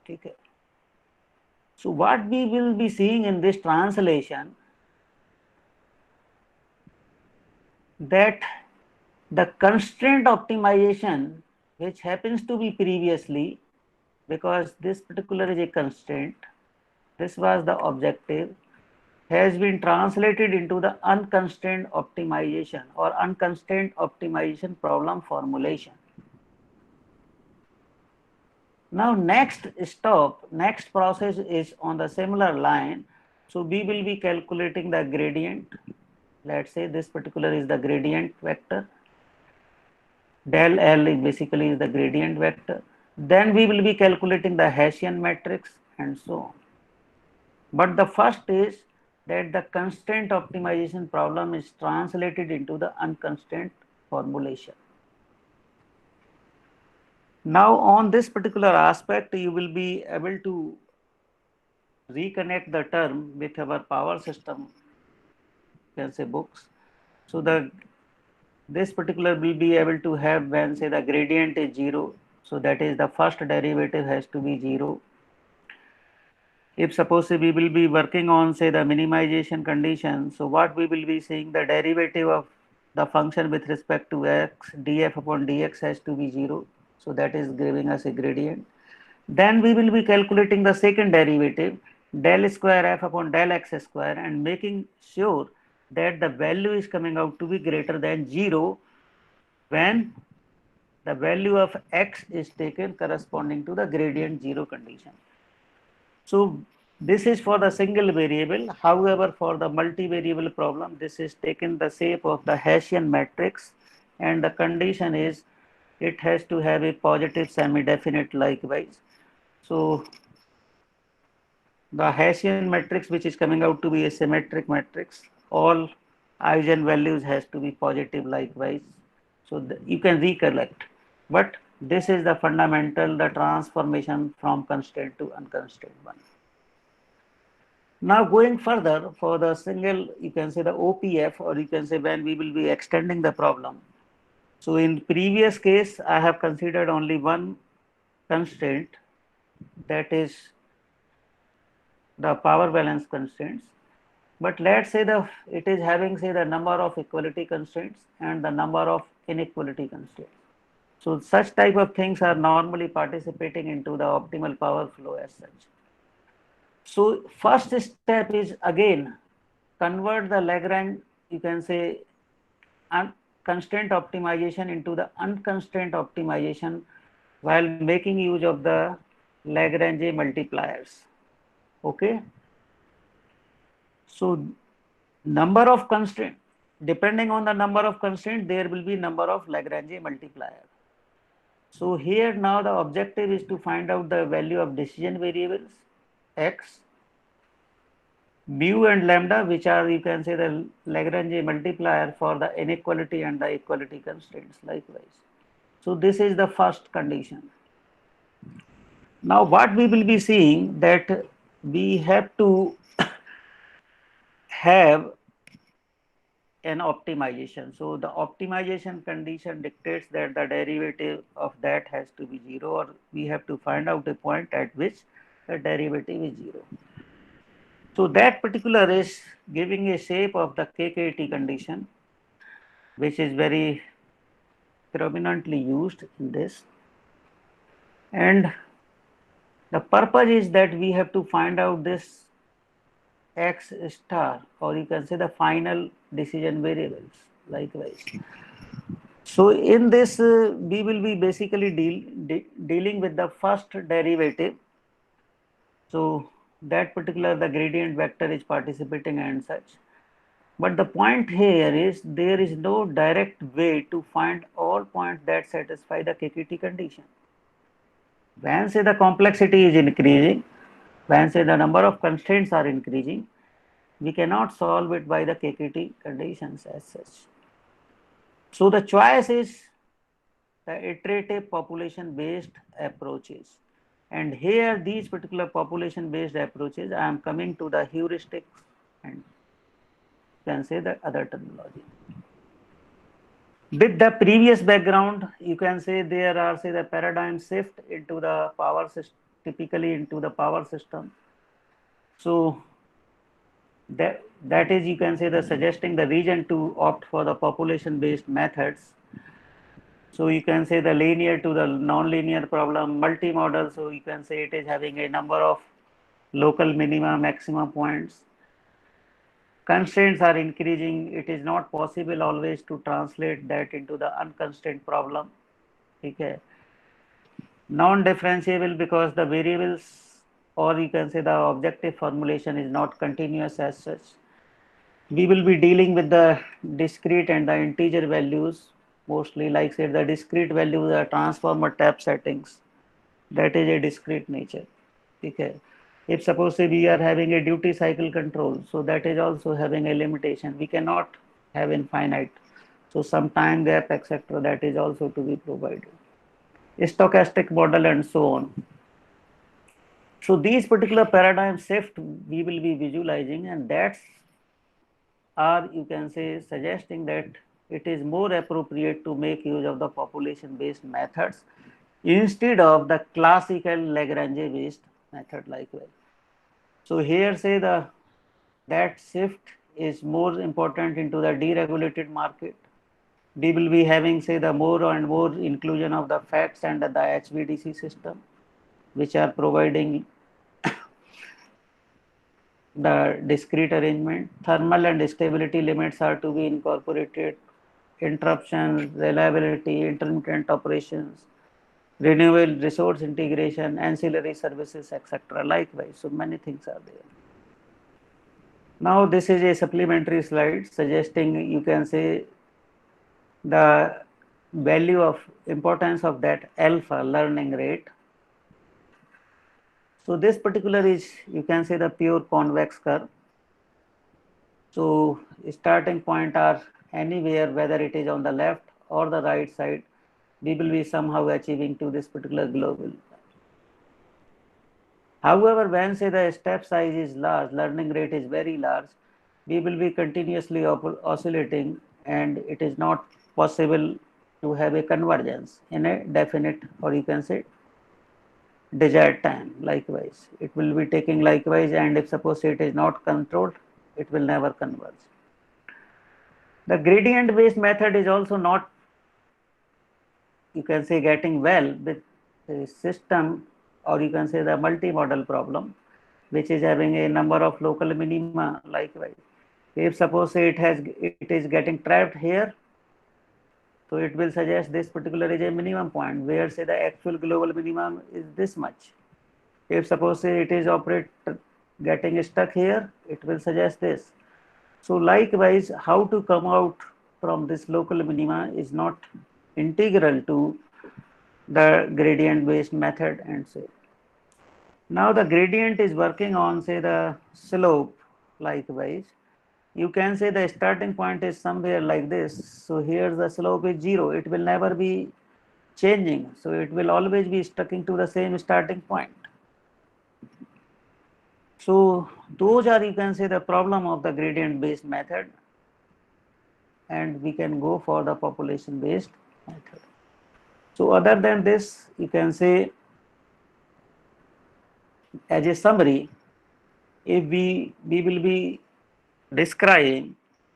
Okay. So what we will be seeing in this translation, that the constraint optimization, which happens to be previously, because this particular is a constraint, this was the objective, has been translated into the unconstrained optimization or unconstrained optimization problem formulation. Now next stop, next process is on the similar line. So we will be calculating the gradient. Let's say this particular is the gradient vector. Del L is basically is the gradient vector. Then we will be calculating the Hessian matrix and so on. But the first is that the constraint optimization problem is translated into the unconstrained formulation. Now on this particular aspect, you will be able to reconnect the term with our power system, you can say, books. So this particular will be able to have when say the gradient is 0. So that is the first derivative has to be 0. If suppose we will be working on say the minimization condition, so what we will be saying, the derivative of the function with respect to x, df upon dx has to be 0. So that is giving us a gradient. Then we will be calculating the second derivative, del square f upon del x square, and making sure that the value is coming out to be greater than 0 when the value of x is taken corresponding to the gradient 0 condition. So this is for the single variable. However, for the multivariable problem, this is taken the shape of the Hessian matrix, and the condition is it has to have a positive semi-definite likewise. So the Hessian matrix, which is coming out to be a symmetric matrix, all eigenvalues has to be positive likewise. So you can recollect. But this is the fundamental, the transformation from constraint to unconstrained one. Now going further for the single, you can say the OPF, or you can say when we will be extending the problem. So in previous case, I have considered only one constraint, that is the power balance constraints. But let's say it is having say the number of equality constraints and the number of inequality constraints. So such type of things are normally participating into the optimal power flow as such. So first step is again convert the Lagrange, you can say constraint optimization into the unconstrained optimization while making use of the Lagrange multipliers. Okay. So number of constraints, depending on the number of constraints, there will be number of Lagrange multiplier. So here now the objective is to find out the value of decision variables x, mu and lambda, which are you can say the Lagrange multiplier for the inequality and the equality constraints likewise. So this is the first condition. Now what we will be seeing that we have to have an optimization. So the optimization condition dictates that the derivative of that has to be 0, or we have to find out a point at which the derivative is 0. So that particular is giving a shape of the KKT condition, which is very prominently used in this. And the purpose is that we have to find out this X star, or you can say the final decision variables likewise. So in this we will be basically dealing with the first derivative. So that particular the gradient vector is participating and such. But the point here is there is no direct way to find all points that satisfy the KKT condition. When say the complexity is increasing, when say the number of constraints are increasing, we cannot solve it by the KKT conditions as such. So the choice is the iterative population based approaches. And here these particular population based approaches, I am coming to the heuristics and can say the other terminology. With the previous background, you can say there are say the paradigm shift into the power system, typically into the power system. So that is you can say the suggesting the region to opt for the population based methods. So you can say the linear to the non-linear problem, multimodal. So you can say it is having a number of local minima, maximum points. Constraints are increasing. It is not possible always to translate that into the unconstrained problem. Okay. Non-differentiable because the variables, or you can say the objective formulation is not continuous as such. We will be dealing with the discrete and the integer values, mostly like say the discrete values are transformer tap settings. That is a discrete nature. Okay. If suppose say we are having a duty cycle control, so that is also having a limitation. We cannot have infinite. So some time gap, etc. that is also to be provided. A stochastic model and so on. So these particular paradigm shift we will be visualizing, and that's are you can say suggesting that it is more appropriate to make use of the population based methods instead of the classical Lagrange based method likewise. So here say that shift is more important into the deregulated market. We will be having say the more and more inclusion of the FACTS and the HVDC system, which are providing the discrete arrangement. Thermal and stability limits are to be incorporated. Interruptions, reliability, intermittent operations, renewable resource integration, ancillary services, etc. Likewise, so many things are there. Now this is a supplementary slide suggesting you can say the value of importance of that alpha learning rate. So this particular is, you can say, the pure convex curve. So starting point are anywhere, whether it is on the left or the right side, we will be somehow achieving to this particular global. However, when say the step size is large, learning rate is very large, we will be continuously oscillating, and it is not possible to have a convergence in a definite, or you can say, desired time. Likewise, it will be taking likewise, and if suppose it is not controlled, it will never converge. The gradient based method is also not, you can say, getting well with the system, or you can say the multi-model problem, which is having a number of local minima. Likewise, if suppose it is getting trapped here, so it will suggest this particular is a minimum point, where say the actual global minimum is this much. If suppose say it is getting stuck here, it will suggest this. So likewise, how to come out from this local minima is not integral to the gradient based method, and say. Now the gradient is working on, say, the slope. Likewise, you can say the starting point is somewhere like this. So here the slope is 0. It will never be changing. So it will always be sticking to the same starting point. So those are, you can say, the problem of the gradient based method, and we can go for the population based method. So other than this, you can say, as a summary, if we will be describing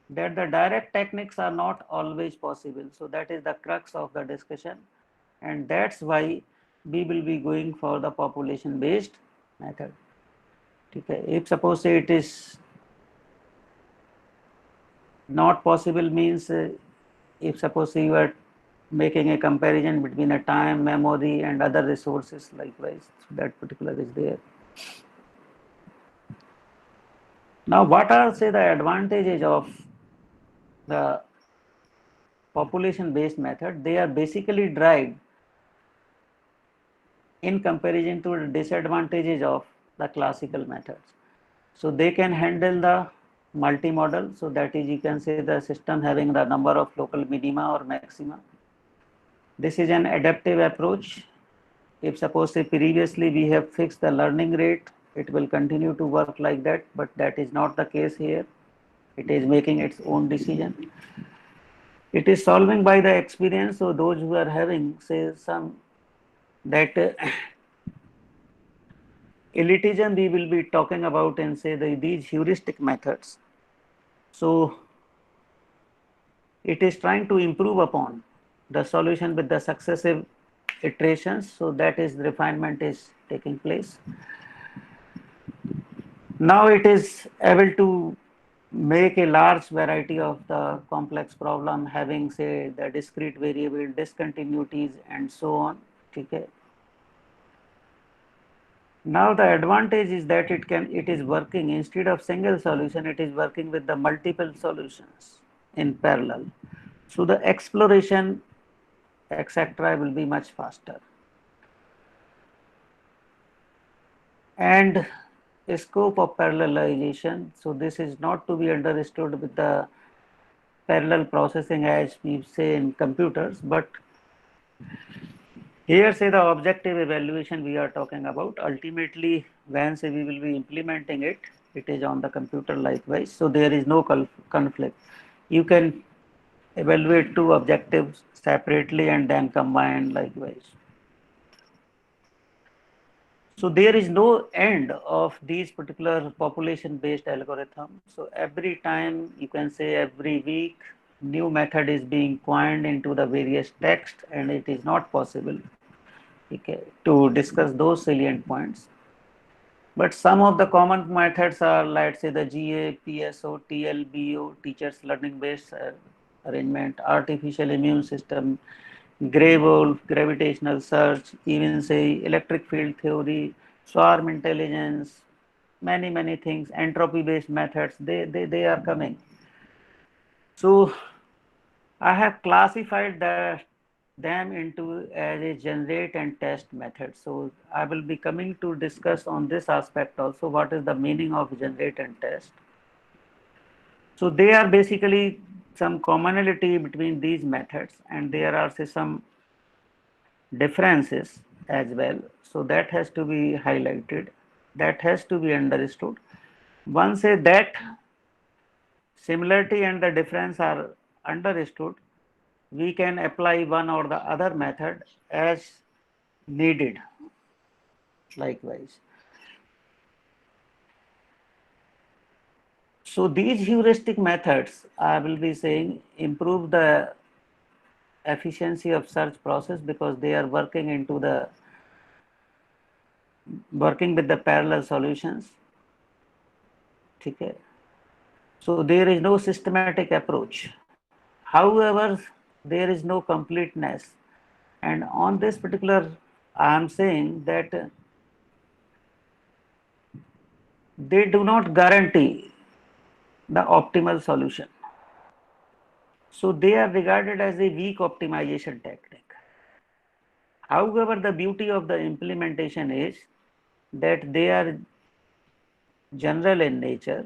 that the direct techniques are not always possible. So that is the crux of the discussion, and that's why we will be going for the population based method. Okay. If suppose it is not possible, means if suppose you are making a comparison between a time, memory and other resources, likewise, so that particular is there. Now what are, say, the advantages of the population based method? They are basically derived in comparison to the disadvantages of the classical methods. So they can handle the multi-model, so that is, you can say, the system having the number of local minima or maxima. This is an adaptive approach. If suppose say previously we have fixed the learning rate, it will continue to work like that, but that is not the case here. It is making its own decision. It is solving by the experience. So those who are having, say, some that elitism we will be talking about, and say these heuristic methods. So it is trying to improve upon the solution with the successive iterations. So that is, refinement is taking place. Now it is able to make a large variety of the complex problem, having, say, the discrete variable discontinuities and so on. Okay. Now the advantage is that it is working, instead of single solution, it is working with the multiple solutions in parallel. So the exploration, etc., will be much faster. And the scope of parallelization. So this is not to be understood with the parallel processing as we say in computers, but here, say, the objective evaluation we are talking about. Ultimately, when say we will be implementing it, it is on the computer likewise. So there is no conflict. You can evaluate two objectives separately and then combine likewise. So there is no end of these particular population based algorithms. So every time, you can say every week, new method is being coined into the various texts, and it is not possible, okay, to discuss those salient points. But some of the common methods are, let's say, the GA, PSO, TLBO, teachers learning based arrangement, artificial immune system, Gray wolf, gravitational search, even say electric field theory, swarm intelligence, many things, entropy based methods, they are coming. So I have classified them into as a generate and test method. So I will be coming to discuss on this aspect also, what is the meaning of generate and test. So they are basically some commonality between these methods, and there are say some differences as well. So that has to be highlighted, that has to be understood. Once that similarity and the difference are understood, we can apply one or the other method as needed. Likewise, so these heuristic methods, I will be saying, improve the efficiency of search process because they are working with the parallel solutions. Okay. So there is no systematic approach. However, there is no completeness, and on this particular, I am saying that they do not guarantee the optimal solution. So they are regarded as a weak optimization technique. However, the beauty of the implementation is that they are general in nature,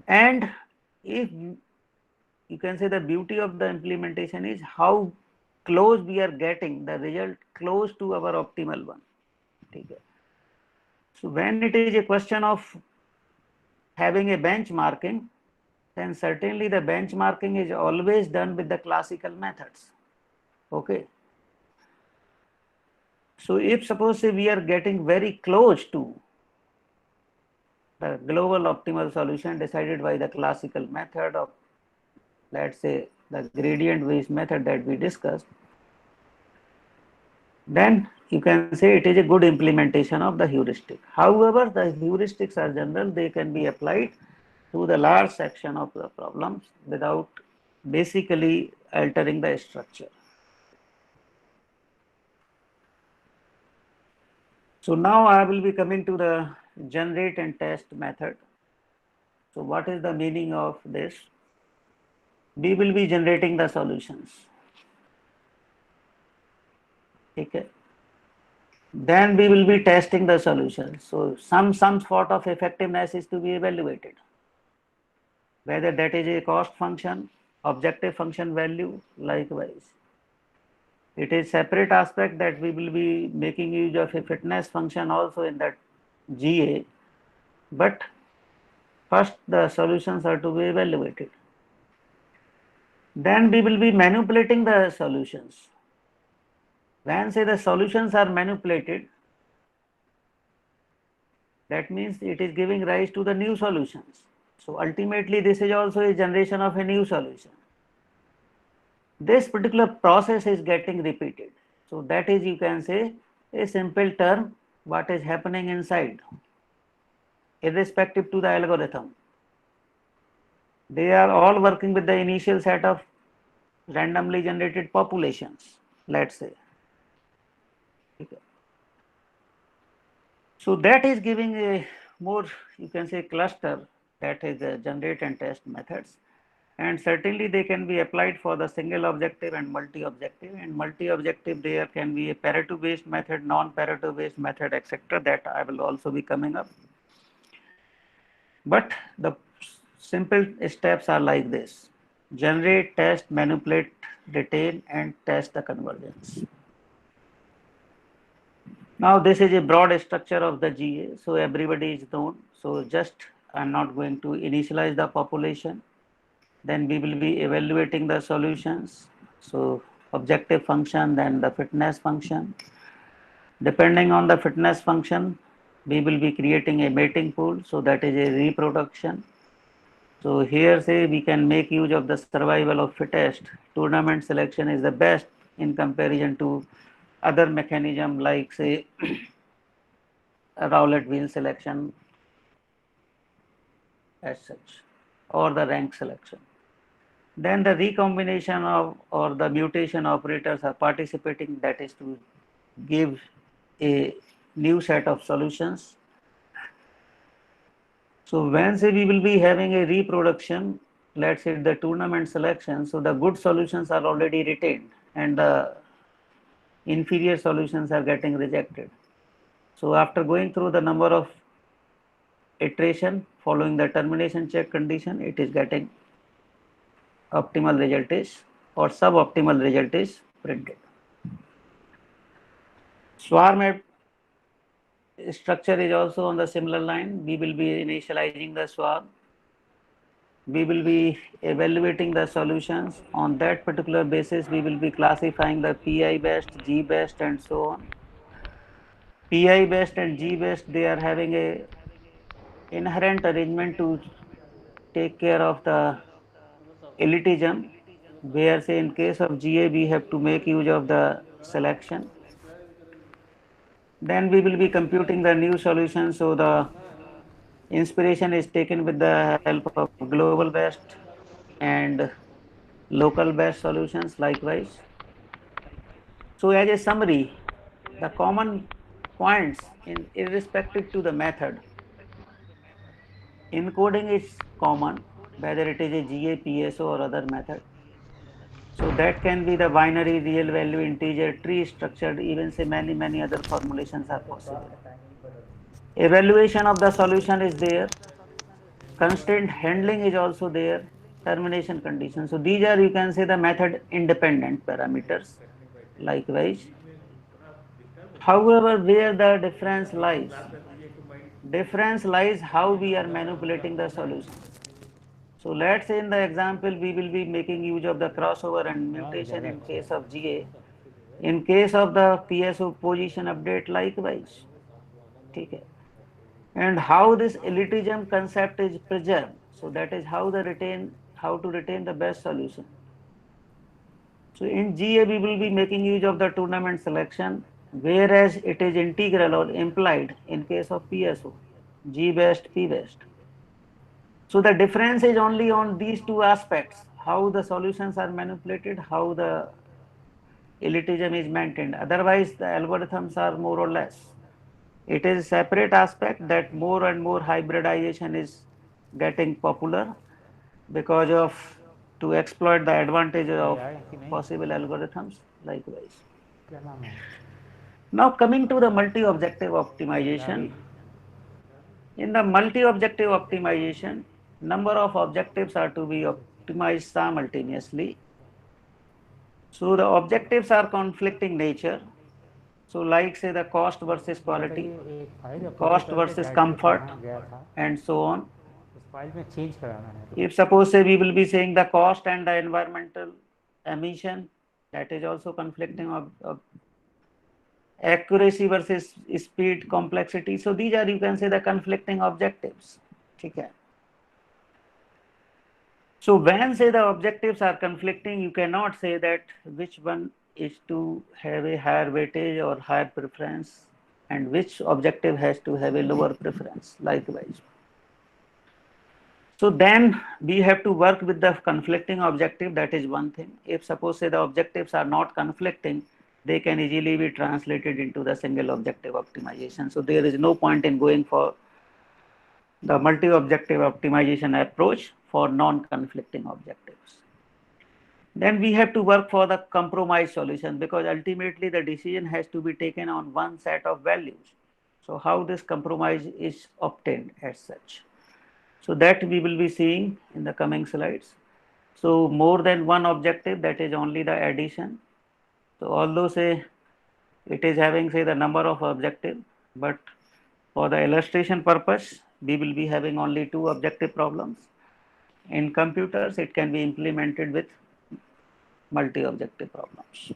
and if you can say the beauty of the implementation is how close we are getting the result close to our optimal one. Okay. So when it is a question of having a benchmarking, then certainly the benchmarking is always done with the classical methods. Okay. So if suppose say we are getting very close to the global optimal solution decided by the classical method of, let's say, the gradient based method that we discussed, then you can say it is a good implementation of the heuristic. However, the heuristics are general, they can be applied to the large section of the problems without basically altering the structure. So now I will be coming to the generate and test method. So what is the meaning of this? We will be generating the solutions. Okay. Then we will be testing the solutions. So some sort of effectiveness is to be evaluated. Whether that is a cost function, objective function value, likewise. It is separate aspect that we will be making use of a fitness function also in that GA, but first the solutions are to be evaluated. Then we will be manipulating the solutions. When say the solutions are manipulated, that means it is giving rise to the new solutions. So ultimately this is also a generation of a new solution. This particular process is getting repeated. So that is, you can say, a simple term, what is happening inside, irrespective to the algorithm. They are all working with the initial set of randomly generated populations, let's say. Okay. So that is giving a more, you can say, cluster, that is the generate and test methods. And certainly they can be applied for the single objective and multi-objective. And multi-objective, there can be a Pareto-based method, non-Pareto-based method, etc. That I will also be coming up. But the simple steps are like this: generate, test, manipulate, retain, and test the convergence. Now this is a broad structure of the GA, so everybody is known. So just I'm not going to initialize the population. Then we will be evaluating the solutions. So objective function, then the fitness function. Depending on the fitness function, we will be creating a mating pool. So that is a reproduction. So here say we can make use of the survival of fittest. Tournament selection is the best in comparison to other mechanism like say Rowlett wheel selection as such, or the rank selection. Then the recombination of or the mutation operators are participating, that is to give a new set of solutions. So when say we will be having a reproduction, let's say the tournament selection, so the good solutions are already retained. and the inferior solutions are getting rejected. So after going through the number of iteration following the termination check condition, it is getting optimal result is or suboptimal result is printed. Swarm structure is also on the similar line. We will be initializing the swarm. We will be evaluating the solutions. On that particular basis, we will be classifying the PI best, G best, and so on. PI best and G best, they are having a inherent arrangement to take care of the elitism, where say in case of GA, we have to make use of the selection. Then we will be computing the new solution. So the inspiration is taken with the help of global best and local best solutions likewise. So as a summary, the common points in irrespective to the method, encoding is common, whether it is a GA, PSO or other method. So that can be the binary, real value, integer, tree structured, even say many other formulations are possible. Evaluation of the solution is there. Constraint handling is also there. Termination condition. So these are, you can say, the method independent parameters. Likewise, however, where the difference lies how we are manipulating the solution. So let's say in the example, we will be making use of the crossover and mutation in case of GA. In case of the PSO position update, likewise. Okay. And how this elitism concept is preserved. So that is how to retain the best solution. So in GA, we will be making use of the tournament selection, whereas it is integral or implied in case of PSO, G best, P best. So the difference is only on these two aspects, how the solutions are manipulated, how the elitism is maintained. Otherwise, the algorithms are more or less. It is a separate aspect that more and more hybridization is getting popular because of to exploit the advantages of possible algorithms likewise. Now coming to the multi-objective optimization. In the multi-objective optimization, number of objectives are to be optimized simultaneously. So the objectives are conflicting nature. So like say the cost versus quality, cost versus comfort, and so on. If suppose say we will be saying the cost and the environmental emission, that is also conflicting of accuracy versus speed, complexity. So these are, you can say, the conflicting objectives. Okay. So when say the objectives are conflicting, you cannot say that which one is to have a higher weightage or higher preference and which objective has to have a lower preference likewise. So then we have to work with the conflicting objective. That is one thing. If suppose say the objectives are not conflicting, they can easily be translated into the single objective optimization. So there is no point in going for the multi-objective optimization approach for non-conflicting objectives. Then we have to work for the compromise solution, because ultimately the decision has to be taken on one set of values. So how this compromise is obtained as such. So that we will be seeing in the coming slides. So more than one objective, that is only the addition. So although say it is having say the number of objective, but for the illustration purpose, we will be having only two objective problems. In computers, it can be implemented with multi-objective problems.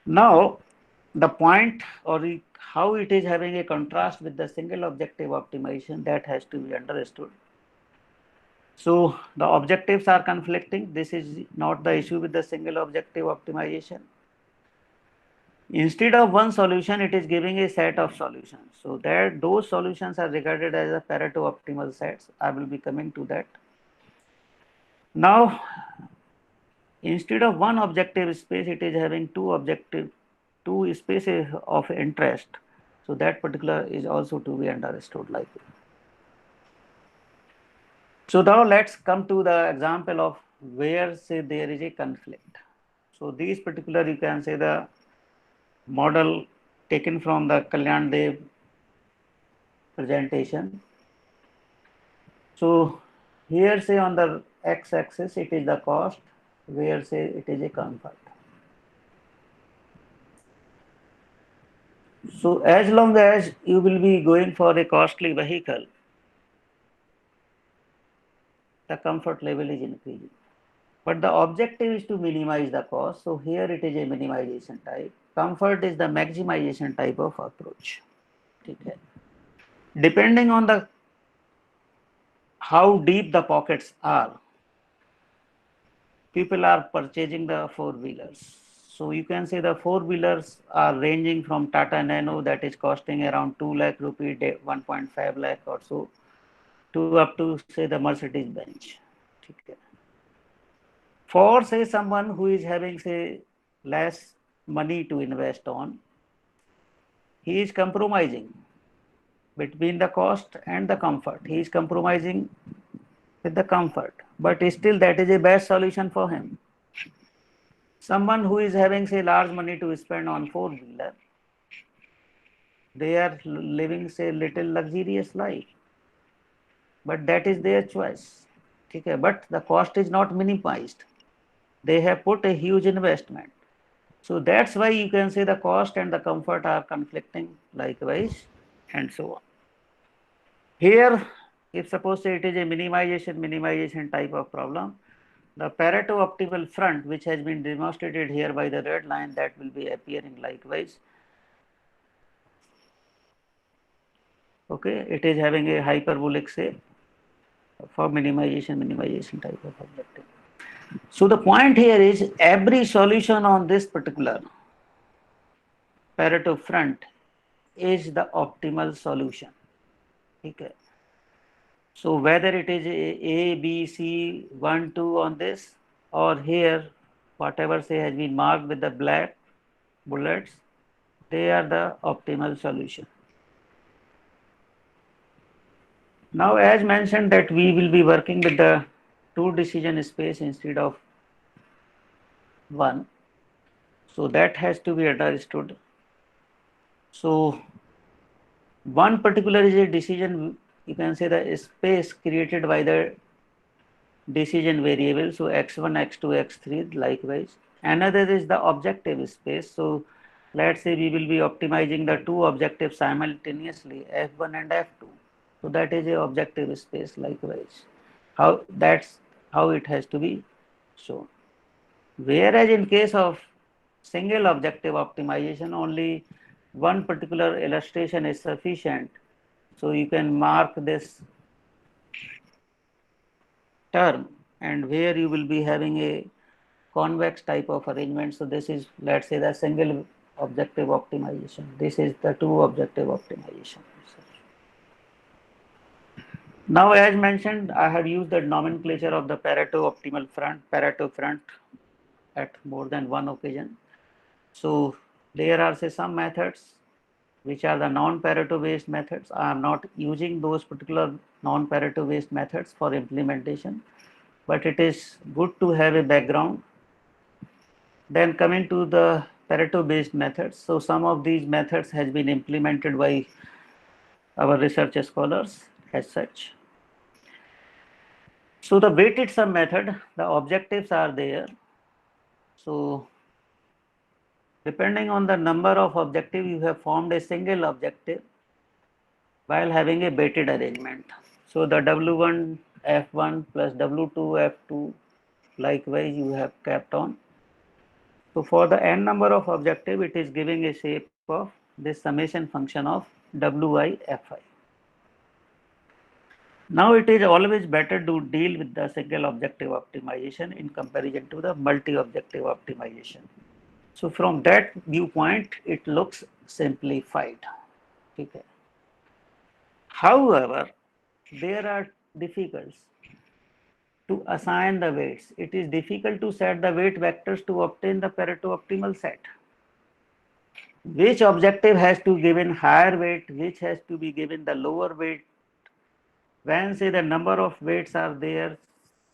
Now, the point or how it is having a contrast with the single objective optimization, that has to be understood. So the objectives are conflicting. This is not the issue with the single objective optimization. Instead of one solution, it is giving a set of solutions. So that those solutions are regarded as a Pareto optimal sets. I will be coming to that. Now, instead of one objective space, it is having two spaces of interest. So that particular is also to be understood like that. So now let's come to the example of where say there is a conflict. So these particular, you can say, the model taken from the Kalyan Dev presentation. So here say on the x-axis it is the cost, where say it is a comfort. So as long as you will be going for a costly vehicle, the comfort level is increasing. But the objective is to minimize the cost. So here it is a minimization type. Comfort is the maximization type of approach. Okay. Depending on the how deep the pockets are, people are purchasing the four-wheelers. So you can say the four-wheelers are ranging from Tata Nano, that is costing around 2 lakh rupee, 1.5 lakh or so, to up to say the Mercedes Benz. Okay. For say someone who is having say less money to invest on, he is compromising between the cost and the comfort. He is compromising with the comfort, but still that is a best solution for him. Someone who is having say large money to spend on four-wheeler, they are living say little luxurious life, but that is their choice. Okay, but the cost is not minimized. They have put a huge investment. So that's why you can say the cost and the comfort are conflicting likewise, and so on. Here, if suppose say it is a minimization type of problem, the Pareto optimal front, which has been demonstrated here by the red line, that will be appearing likewise. Okay, it is having a hyperbolic shape for minimization type of objective. So the point here is every solution on this particular Pareto front is the optimal solution. Okay. So whether it is A, B, C, 1, 2 on this, or here, whatever say has been marked with the black bullets, they are the optimal solution. Now, as mentioned that we will be working with the two decision space instead of one. So that has to be understood. So one particular is a decision, you can say the space created by the decision variable. So x1, x2, x3 likewise. Another is the objective space. So let's say we will be optimizing the two objectives simultaneously, f1 and f2. So that is a objective space likewise. That's how it has to be shown. Whereas in case of single objective optimization, only one particular illustration is sufficient. So you can mark this term, and where you will be having a convex type of arrangement. So this is, let's say, the single objective optimization. This is the two objective optimization. Now, as mentioned, I have used the nomenclature of the Pareto optimal front, Pareto front at more than one occasion. So there are say some methods which are the non-Pareto based methods. I am not using those particular non-Pareto based methods for implementation, but it is good to have a background. Then coming to the Pareto based methods. So some of these methods has been implemented by our research scholars as such. So the weighted sum method, the objectives are there. So depending on the number of objectives, you have formed a single objective while having a weighted arrangement. So the W1 F1 plus W2 F2 likewise you have kept on. So for the n number of objective, it is giving a shape of this summation function of Wi Fi. Now it is always better to deal with the single objective optimization in comparison to the multi-objective optimization. So from that viewpoint, it looks simplified. Okay. However, there are difficulties to assign the weights. It is difficult to set the weight vectors to obtain the Pareto optimal set. Which objective has to given higher weight, which has to be given the lower weight. When say the number of weights are there,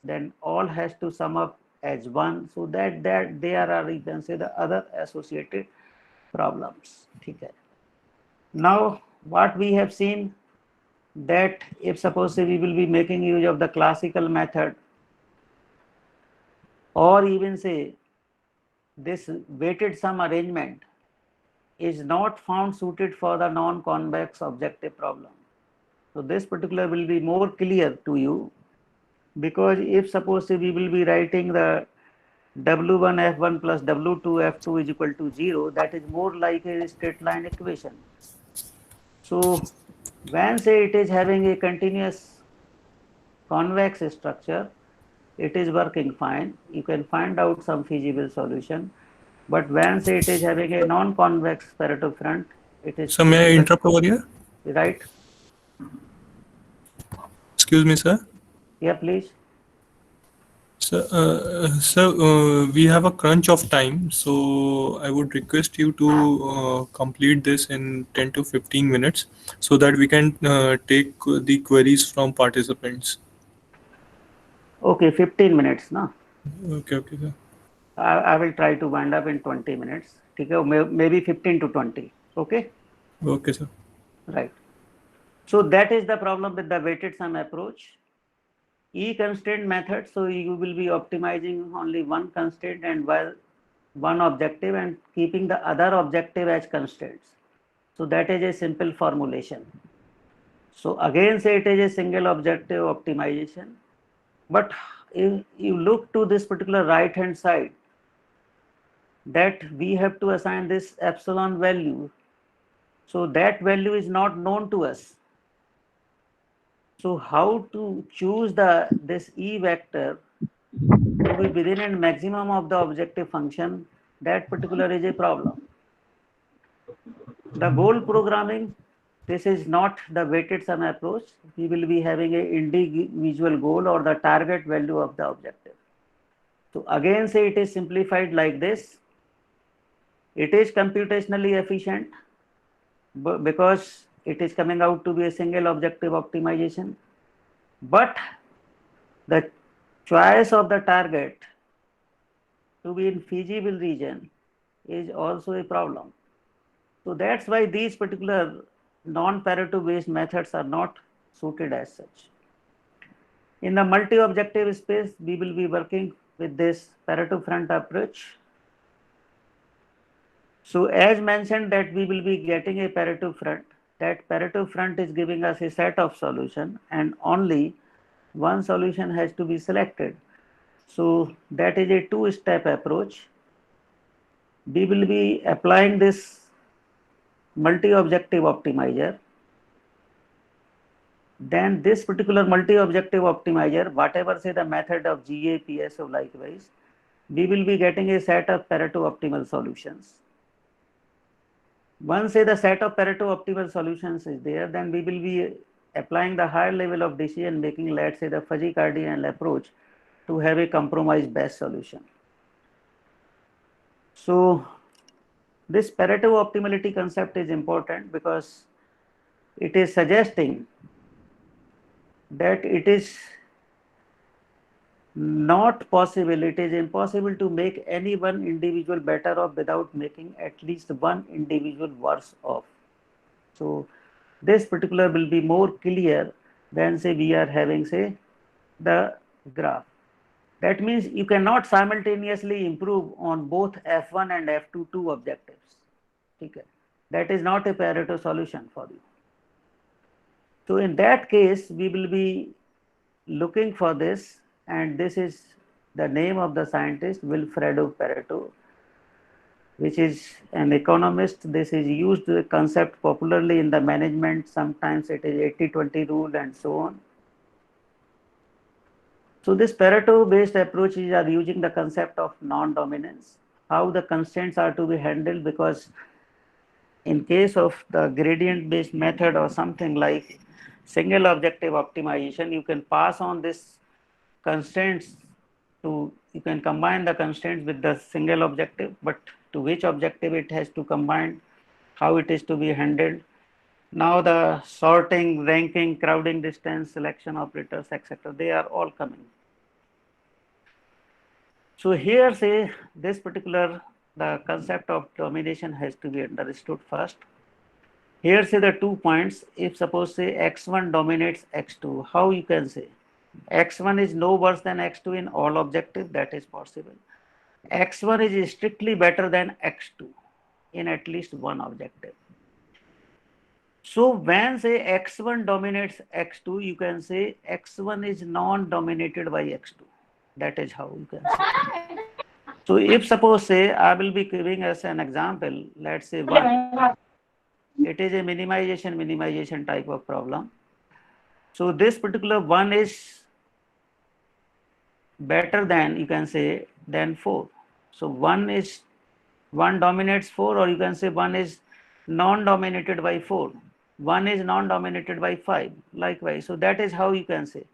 then all has to sum up as 1. So that there are, you can say, the other associated problems. Okay. Now what we have seen, that if suppose we will be making use of the classical method, or even say this weighted sum arrangement is not found suited for the non-convex objective problem. So this particular will be more clear to you, because if suppose we will be writing the W1 F1 plus W2 F2 is equal to 0, that is more like a straight line equation. So when say it is having a continuous convex structure, it is working fine. You can find out some feasible solution. But when say it is having a non-convex Pareto front, it is
So may I
difficult,
interrupt over here?
right?
Excuse me, sir.
Yeah, please.
So, we have a crunch of time, so I would request you to complete this in 10 to 15 minutes so that we can take the queries from participants.
Okay, 15 minutes, no?
Okay, okay, sir.
I will try to wind up in 20 minutes. Okay, maybe 15 to 20. Okay,
Okay, sir.
right. So that is the problem with the weighted sum approach. E-constraint method, so you will be optimizing only one constraint and one objective and keeping the other objective as constraints. So that is a simple formulation. So again say it is a single objective optimization. But if you look to this particular right hand side, that we have to assign this epsilon value. So that value is not known to us. So how to choose this E vector to be within a maximum of the objective function, that particular is a problem. The goal programming, this is not the weighted sum approach. We will be having an individual goal or the target value of the objective. So again say it is simplified like this. It is computationally efficient because it is coming out to be a single objective optimization. But the choice of the target to be in feasible region is also a problem. So that's why these particular non-Pareto based methods are not suited as such. In the multi-objective space, we will be working with this Pareto front approach. So as mentioned that we will be getting a Pareto front, that Pareto front is giving us a set of solution and only one solution has to be selected. So that is a two-step approach. We will be applying this multi-objective optimizer. Then this particular multi-objective optimizer, whatever say the method of GA, PSO likewise, we will be getting a set of Pareto optimal solutions. Once say the set of Pareto optimal solutions is there, then we will be applying the higher level of decision making, let's say the fuzzy cardinal approach, to have a compromise best solution. So this Pareto optimality concept is important because it is suggesting that it is not possible, it is impossible to make any one individual better off without making at least one individual worse off. So this particular will be more clear than say we are having say the graph. That means you cannot simultaneously improve on both F1 and F2 two objectives. Okay. That is not a Pareto solution for you. So in that case, we will be looking for this, and this is the name of the scientist, Vilfredo Pareto, which is an economist. This is used the concept popularly in the management. Sometimes it is 80-20 rule and so on. So this Pareto based approaches are using the concept of non-dominance, how the constraints are to be handled, because in case of the gradient based method or something like single objective optimization, you can pass on this constraints to, you can combine the constraints with the single objective, but to which objective it has to combine, how it is to be handled. Now the sorting, ranking, crowding distance, selection operators, etc., they are all coming. So here say this particular, the concept of domination has to be understood first. Here say the 2 points. If suppose say x1 dominates x2, how you can say x1 is no worse than x2 in all objective, that is possible. X1 is strictly better than x2 in at least one objective. So when say x1 dominates x2, you can say x1 is non-dominated by x2. That is how you can say. So if suppose say I will be giving us an example, let's say 1. It is a minimization type of problem. So this particular 1 is better than, you can say, than 4. So 1 dominates 4, or you can say 1 is non-dominated by 4. 1 is non-dominated by 5. Likewise. So that is how you can say.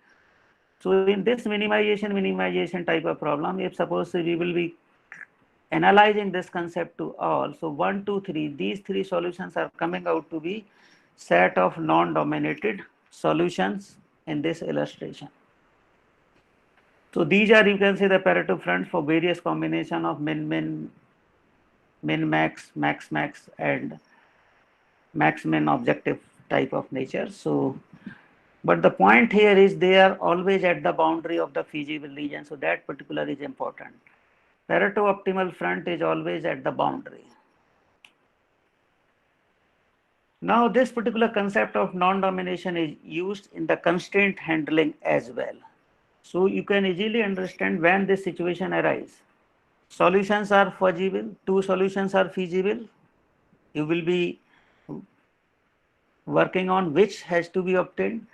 So in this minimization type of problem, if suppose we will be analyzing this concept to all, so 1, 2, 3, these 3 solutions are coming out to be set of non-dominated solutions in this illustration. So these are, you can say, the Pareto fronts for various combination of min max, max, and max min objective type of nature. So, but the point here is they are always at the boundary of the feasible region. So that particular is important. Pareto optimal front is always at the boundary. Now this particular concept of non-domination is used in the constraint handling as well. So you can easily understand when this situation arises. Solutions are feasible, 2 solutions are feasible. You will be working on which has to be obtained.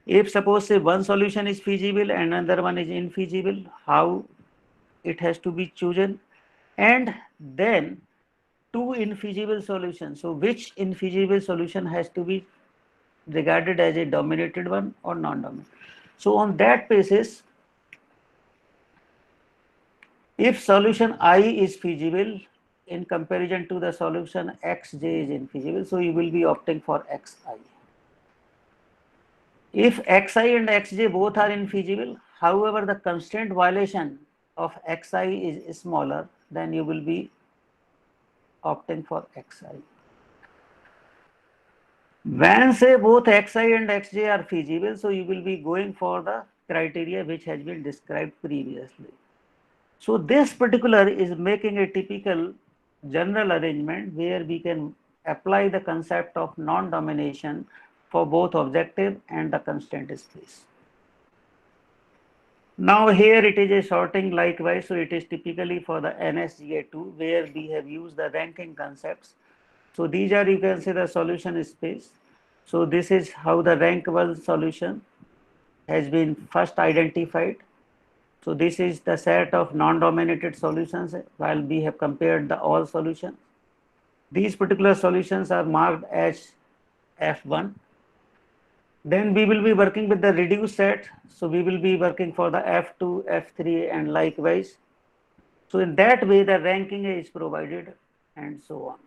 If suppose say one solution is feasible and another one is infeasible, how it has to be chosen, and then 2 infeasible solutions. So which infeasible solution has to be regarded as a dominated one or non-dominant. So on that basis, if solution I is feasible in comparison to the solution xj is infeasible, so you will be opting for xi. If xi and xj both are infeasible, however, the constraint violation of xi is smaller, then you will be opting for xi. When say both xi and xj are feasible, so you will be going for the criteria which has been described previously. So this particular is making a typical general arrangement where we can apply the concept of non-domination for both objective and the constraint space. Now here it is a sorting likewise, so it is typically for the NSGA2 where we have used the ranking concepts. So these are, you can say, the solution space. So this is how the rankable solution has been first identified. So this is the set of non-dominated solutions while we have compared the all solutions. These particular solutions are marked as F1. Then we will be working with the reduced set. So we will be working for the F2, F3 and likewise. So in that way the ranking is provided and so on.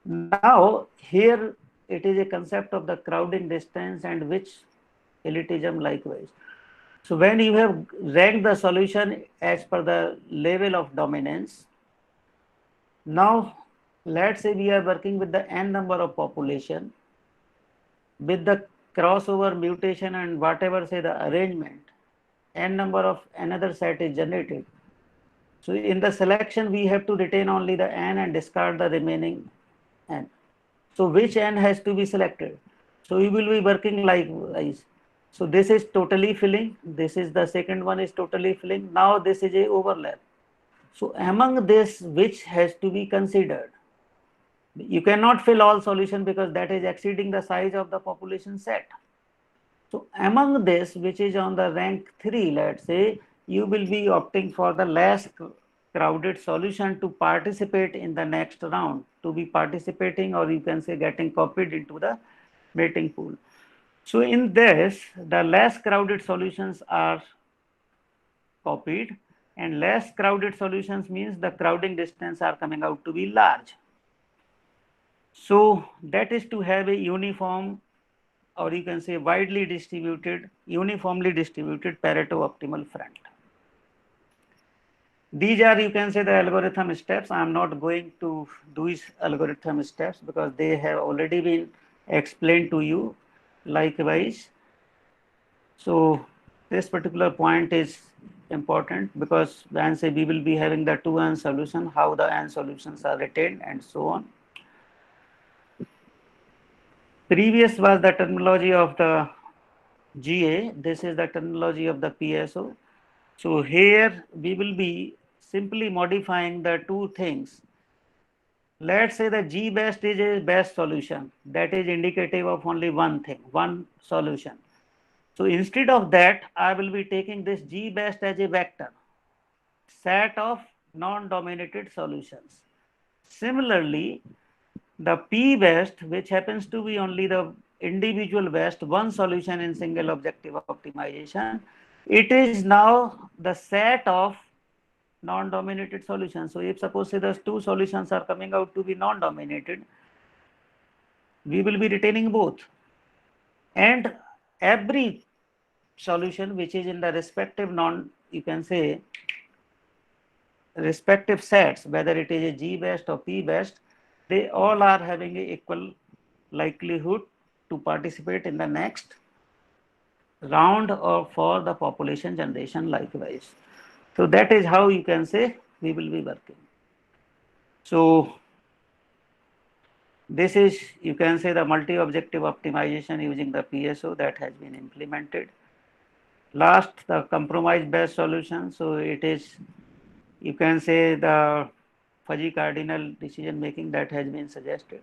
Now here it is a concept of the crowding distance and which elitism likewise. So when you have ranked the solution as per the level of dominance, now let's say we are working with the n number of population with the crossover mutation and whatever say the arrangement, n number of another set is generated. So in the selection we have to retain only the n and discard the remaining n. So which n has to be selected? So we will be working likewise. So this is totally filling. This is the second one is totally filling. Now this is a overlap. So among this, which has to be considered? You cannot fill all solution because that is exceeding the size of the population set. So among this, which is on the rank 3, let's say, you will be opting for the less crowded solution to participate in the next round, to be participating, or you can say getting copied into the mating pool. So in this, the less crowded solutions are copied, and less crowded solutions means the crowding distance are coming out to be large. So that is to have a uniform, or you can say widely distributed, uniformly distributed Pareto optimal front. These are, you can say, the algorithm steps. I am not going to do these algorithm steps because they have already been explained to you likewise. So this particular point is important because when say we will be having the 2n solution, how the n solutions are retained and so on. Previous was the terminology of the GA. This is the terminology of the PSO. So here we will be simply modifying the two things. Let's say the G best is a best solution. That is indicative of only one thing, one solution. So instead of that, I will be taking this G best as a vector, set of non-dominated solutions. Similarly, the P best, which happens to be only the individual best, one solution in single objective optimization, it is now the set of non-dominated solutions. So if suppose say those two solutions are coming out to be non-dominated, we will be retaining both. And every solution which is in the respective you can say respective sets, whether it is a G best or P best, they all are having a equal likelihood to participate in the next round or for the population generation likewise. So that is how you can say we will be working. So this is, you can say, the multi-objective optimization using the PSO that has been implemented. Last, the compromise-based solution. So it is, you can say, the fuzzy cardinal decision making that has been suggested.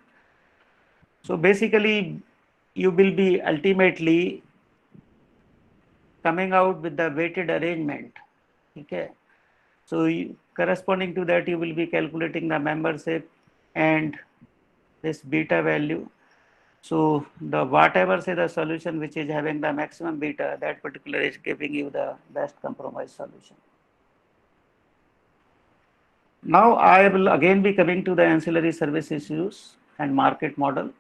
So basically, you will be ultimately coming out with the weighted arrangement. Okay. So corresponding to that, you will be calculating the membership and this beta value. So the whatever say the solution which is having the maximum beta, that particular is giving you the best compromise solution. Now I will again be coming to the ancillary service issues and market model.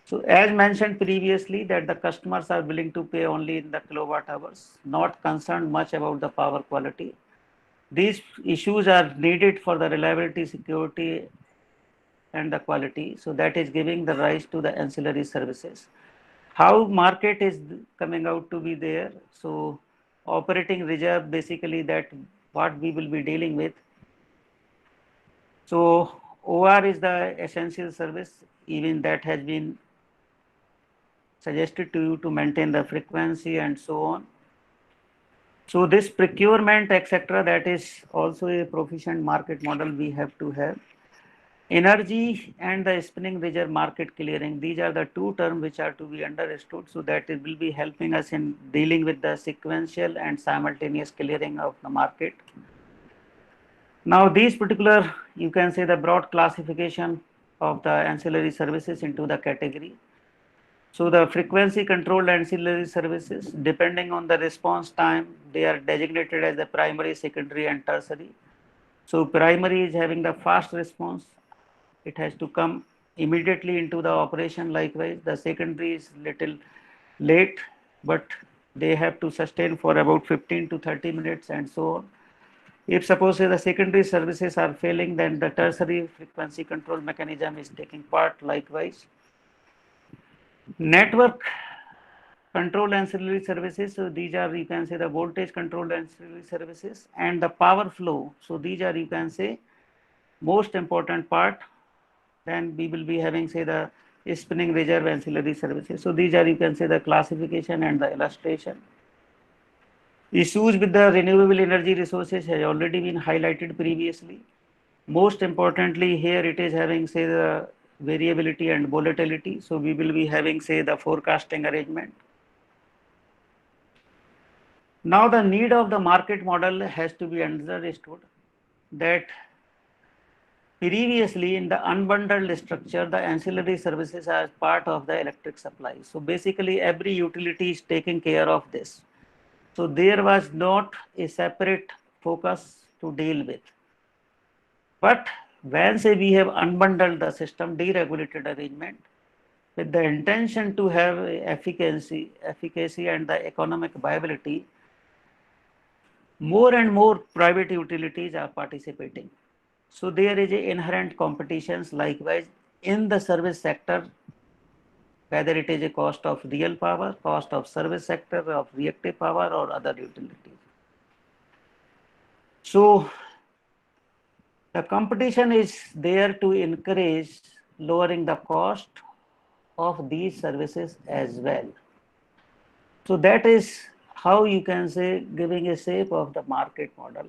So as mentioned previously that the customers are willing to pay only in the kilowatt hours, not concerned much about the power quality. These issues are needed for the reliability, security and the quality. So that is giving the rise to the ancillary services. How market is coming out to be there. So operating reserve, basically that what we will be dealing with. So OR is the essential service, even that has been suggested to you to maintain the frequency and so on. So this procurement, etc., that is also a proficient market model we have to have. Energy and the spinning reserve market clearing, these are the two terms which are to be understood. So that it will be helping us in dealing with the sequential and simultaneous clearing of the market. Now these particular, you can say, the broad classification of the ancillary services into the category. So the frequency controlled ancillary services, depending on the response time, they are designated as the primary, secondary and tertiary. So primary is having the fast response. It has to come immediately into the operation. Likewise, the secondary is little late, but they have to sustain for about 15 to 30 minutes and so on. If suppose the secondary services are failing, then the tertiary frequency control mechanism is taking part likewise. Network control ancillary services. So these are, you can say, the voltage controlled ancillary services and the power flow. So these are, you can say, most important part. Then we will be having, say, the spinning reserve ancillary services. So these are, you can say, the classification and the illustration. Issues with the renewable energy resources has already been highlighted previously. Most importantly, here it is having, say, the variability and volatility. So we will be having, say, the forecasting arrangement. Now the need of the market model has to be understood that previously in the unbundled structure, the ancillary services are part of the electric supply. So basically every utility is taking care of this. So there was not a separate focus to deal with. But when say we have unbundled the system, deregulated arrangement, with the intention to have efficacy and the economic viability, more and more private utilities are participating. So there is a inherent competitions likewise in the service sector, whether it is a cost of real power, cost of service sector, of reactive power or other utilities. So the competition is there to encourage lowering the cost of these services as well. So that is how you can say giving a shape of the market model,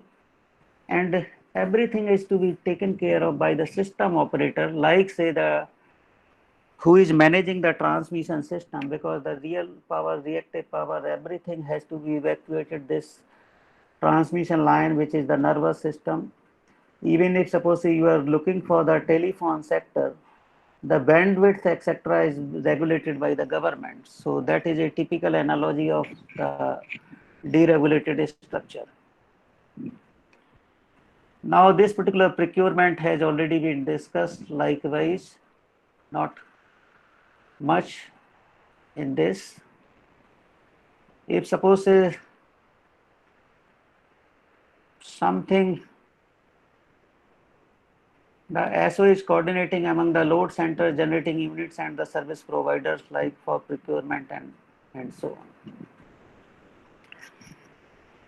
and everything is to be taken care of by the system operator, like say the who is managing the transmission system, because the real power, reactive power, everything has to be evacuated this transmission line, which is the nervous system. Even if suppose you are looking for the telephone sector, the bandwidth etc. is regulated by the government. So that is a typical analogy of the deregulated structure. Now this particular procurement has already been discussed, likewise not much in this. If suppose something, the SO is coordinating among the load center generating units and the service providers, like for procurement and so on.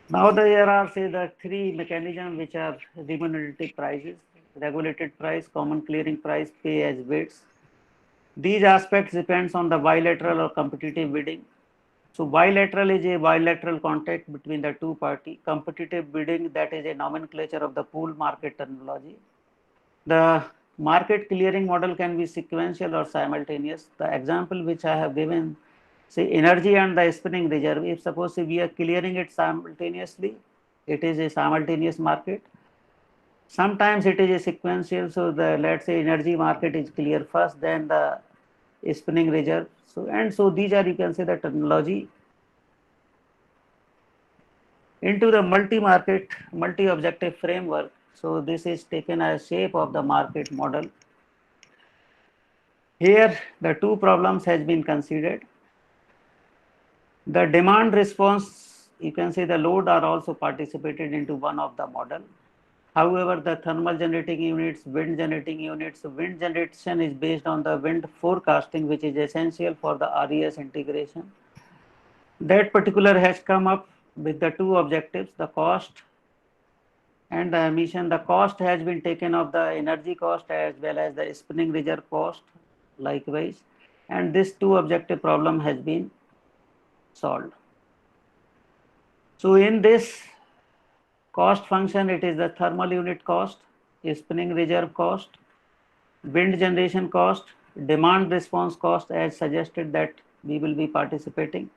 Now there are say the three mechanisms which are remunerative prices, regulated price, common clearing price, pay as bids. These aspects depends on the bilateral or competitive bidding. So bilateral is a bilateral contract between the two parties. Competitive bidding, that is a nomenclature of the pool market terminology. The market clearing model can be sequential or simultaneous. The example which I have given, say energy and the spinning reserve, if suppose we are clearing it simultaneously, it is a simultaneous market. Sometimes it is a sequential, so the let's say energy market is clear first, then the spinning reserve. So and so these are, you can say, the terminology. Into the multi-market, multi-objective framework. So this is taken as shape of the market model. Here the two problems has been considered. The demand response, you can say the load are also participated into one of the model. However, the thermal generating units, wind generating units, wind generation is based on the wind forecasting, which is essential for the RES integration. That particular has come up with the two objectives, the cost and the emission. The cost has been taken of the energy cost as well as the spinning reserve cost likewise, and this two objective problem has been solved. So in this cost function, it is the thermal unit cost, spinning reserve cost, wind generation cost, demand response cost as suggested that we will be participating.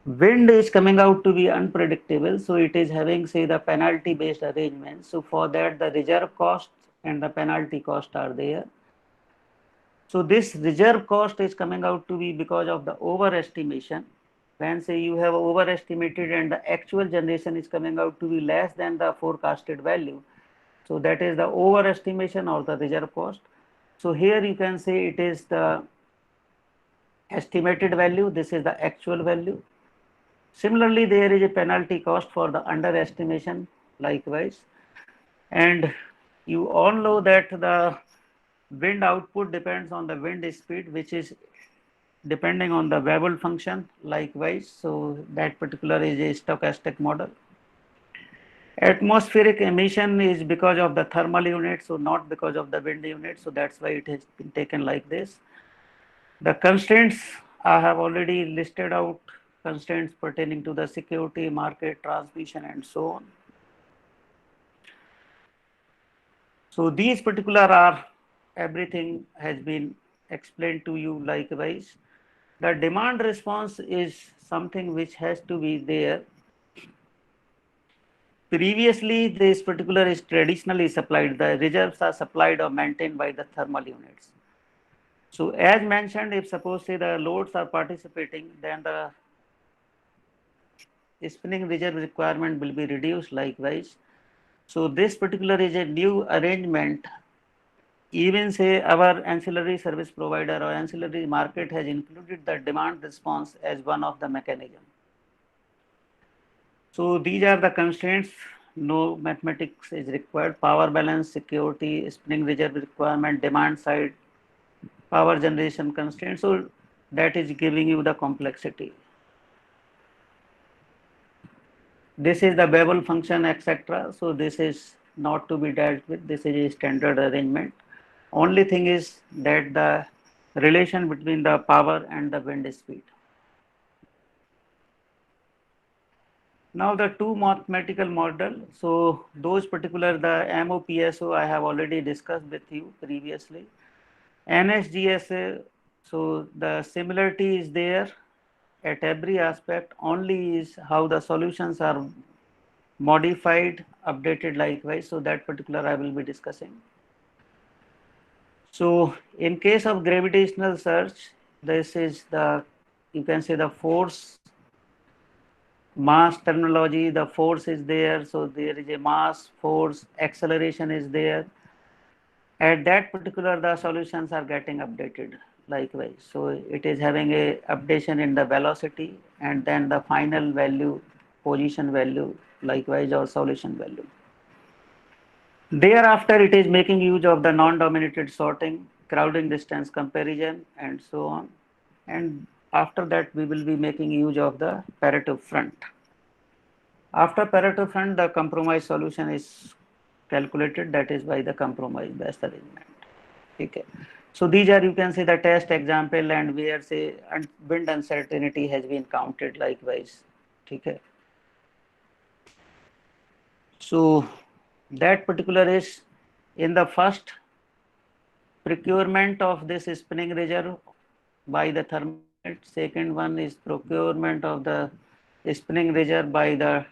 Wind is coming out to be unpredictable, so it is having say the penalty based arrangement. So for that the reserve cost and the penalty cost are there. So this reserve cost is coming out to be because of the overestimation. When say you have overestimated and the actual generation is coming out to be less than the forecasted value, so that is the overestimation or the reserve cost. So here you can say it is the estimated value, this is the actual value. Similarly, there is a penalty cost for the underestimation likewise. And you all know that the wind output depends on the wind speed, which is depending on the Weibull function likewise. So that particular is a stochastic model. Atmospheric emission is because of the thermal unit, so not because of the wind unit. So that's why it has been taken like this. The constraints I have already listed out, constraints pertaining to the security, market, transmission, and so on. So these particular are, everything has been explained to you likewise. The demand response is something which has to be there. Previously, this particular is traditionally supplied, the reserves are supplied or maintained by the thermal units. So as mentioned, if suppose say the loads are participating, then the spinning reserve requirement will be reduced likewise. So this particular is a new arrangement. Even say our ancillary service provider or ancillary market has included the demand response as one of the mechanism. So these are the constraints. No mathematics is required. Power balance, security, spinning reserve requirement, demand side, power generation constraint. So that is giving you the complexity. This is the Babel function, etc. So this is not to be dealt with. This is a standard arrangement. Only thing is that the relation between the power and the wind speed. Now the two mathematical model. So those particular the MOPSO I have already discussed with you previously. NSGSA, so the similarity is there at every aspect, only is how the solutions are modified, updated likewise. So that particular I will be discussing. So in case of gravitational search, this is the, you can say the force mass terminology, the force is there. So there is a mass, force, acceleration is there. At that particular, the solutions are getting updated likewise. So it is having a updation in the velocity and then the final value, position value, likewise or solution value. Thereafter, it is making use of the non-dominated sorting, crowding distance comparison, and so on. And after that, we will be making use of the Pareto front. After Pareto front, the compromise solution is calculated, that is by the compromise based arrangement. Okay. So these are, you can say, the test example, and where say wind uncertainty has been counted likewise. Okay. So that particular is in the first procurement of this spinning reserve by the thermal unit. Second one is procurement of the spinning reserve by the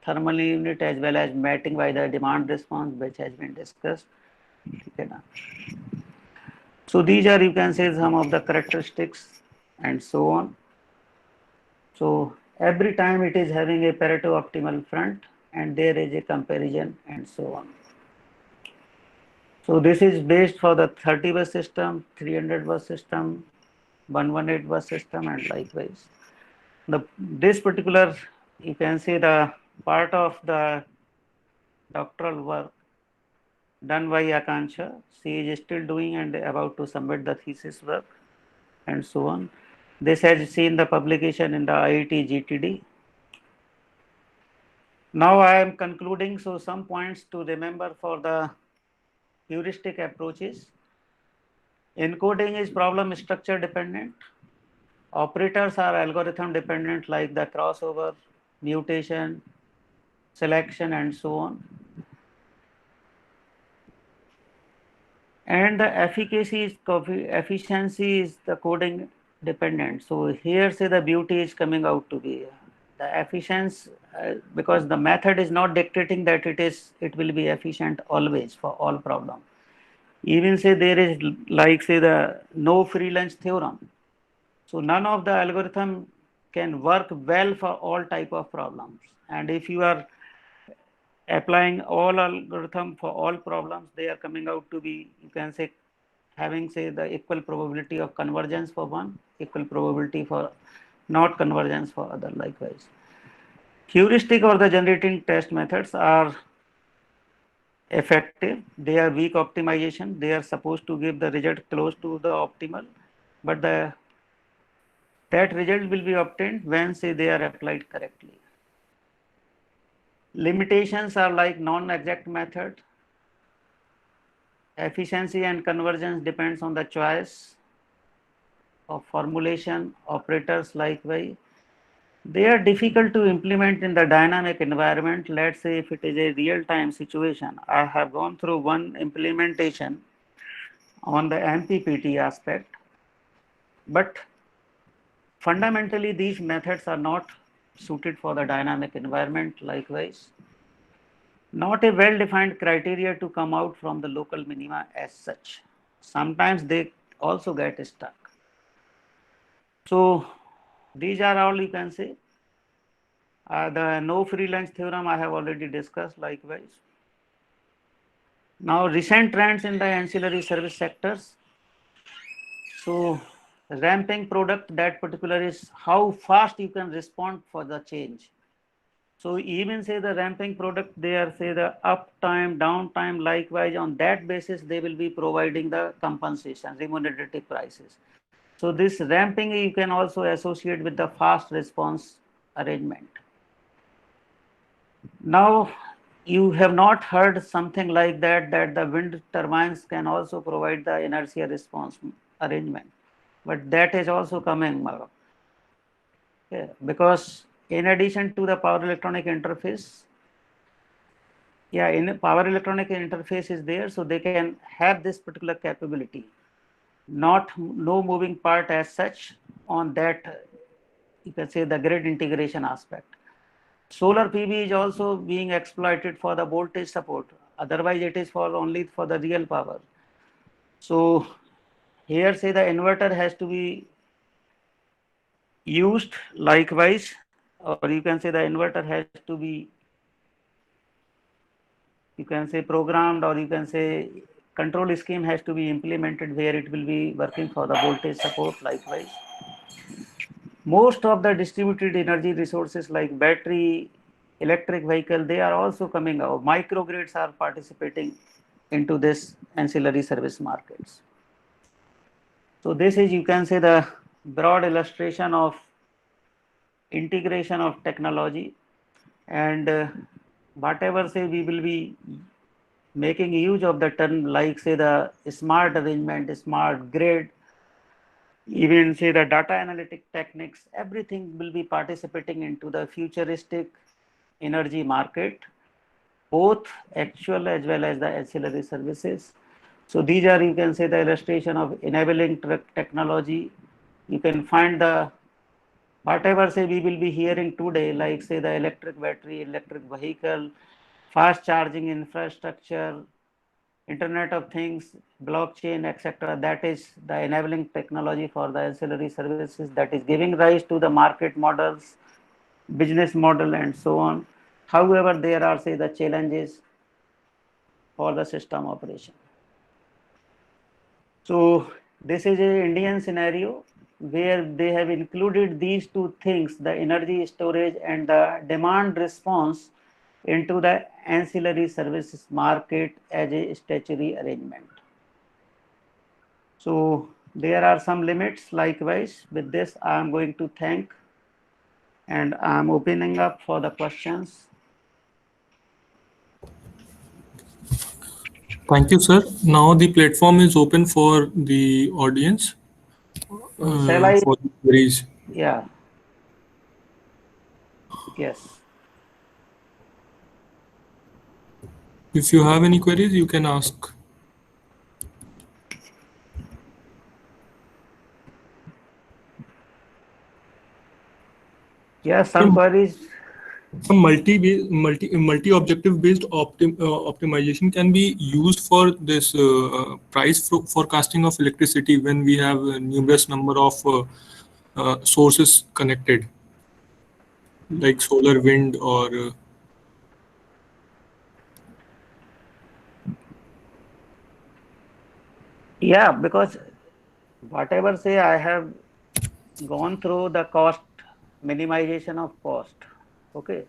thermal unit, as well as matching by the demand response, which has been discussed. Okay. So these are, you can say, some of the characteristics and so on. So every time it is having a Pareto optimal front, and there is a comparison and so on. So this is based for the 30 bus system, 300 bus system, 118 bus system, and likewise. This particular, you can say, the part of the doctoral work done by Akansha. She is still doing and about to submit the thesis work and so on. This has seen the publication in the IIT GTD. Now I am concluding, so some points to remember for the heuristic approaches. Encoding is problem structure dependent. Operators are algorithm dependent, like the crossover, mutation, selection, and so on. And the efficiency is the coding dependent. So here say the beauty is coming out to be the efficiency, because the method is not dictating that it will be efficient always for all problems. Even say there is, like say, the no free lunch theorem. So none of the algorithm can work well for all type of problems. And if you are applying all algorithm for all problems, they are coming out to be, you can say, having say the equal probability of convergence for one, equal probability for not convergence for other likewise. Heuristic or the generating test methods are effective. They are weak optimization. They are supposed to give the result close to the optimal, but that result will be obtained when say they are applied correctly. Limitations are like non-exact method. Efficiency and convergence depends on the choice of formulation. Operators likewise. They are difficult to implement in the dynamic environment. Let's say if it is a real-time situation. I have gone through one implementation on the MPPT aspect, but fundamentally these methods are not suited for the dynamic environment likewise. Not a well-defined criteria to come out from the local minima as such. Sometimes they also get stuck. So these are all, you can say. The no free lunch theorem I have already discussed likewise. Now recent trends in the ancillary service sectors. So ramping product, that particular is how fast you can respond for the change. So even say the ramping product there, say the uptime, downtime, likewise on that basis they will be providing the compensation, remunerative prices. So this ramping you can also associate with the fast response arrangement. Now you have not heard something like that, that the wind turbines can also provide the inertia response arrangement, but that is also coming. Yeah, because in addition to the power electronic interface, yeah, in power electronic interface is there, so they can have this particular capability, not no moving part as such on that, you can say the grid integration aspect. Solar PV is also being exploited for the voltage support, otherwise it is for only for the real power. So here say the inverter has to be used likewise, or you can say the inverter has to be, you can say programmed, or you can say control scheme has to be implemented where it will be working for the voltage support likewise. Most of the distributed energy resources like battery, electric vehicle, they are also coming out. Microgrids are participating into this ancillary service markets. So this is, you can say, the broad illustration of integration of technology, and whatever say we will be making use of the term like say the smart arrangement, smart grid, even say the data analytic techniques, everything will be participating into the futuristic energy market, both actual as well as the ancillary services. So these are, you can say, the illustration of enabling technology. You can find the whatever say we will be hearing today, like say the electric battery, electric vehicle, fast charging infrastructure, Internet of Things, blockchain, etc. That is the enabling technology for the ancillary services that is giving rise to the market models, business model, and so on. However, there are say the challenges for the system operation. So this is a Indian scenario where they have included these two things, the energy storage and the demand response, into the ancillary services market as a statutory arrangement. So there are some limits likewise. With this, I am going to thank, and I am opening up for the questions.
Thank you, sir. Now the platform is open for the audience
So shall I?
for the queries.
Yeah. Yes.
If you have any queries, you can ask.
Yeah. Some queries.
Some multi-objective based optimization can be used for this price forecasting of electricity when we have a numerous number of sources connected, like solar, wind, or
Yeah, because whatever say I have gone through the cost minimization of cost. Okay.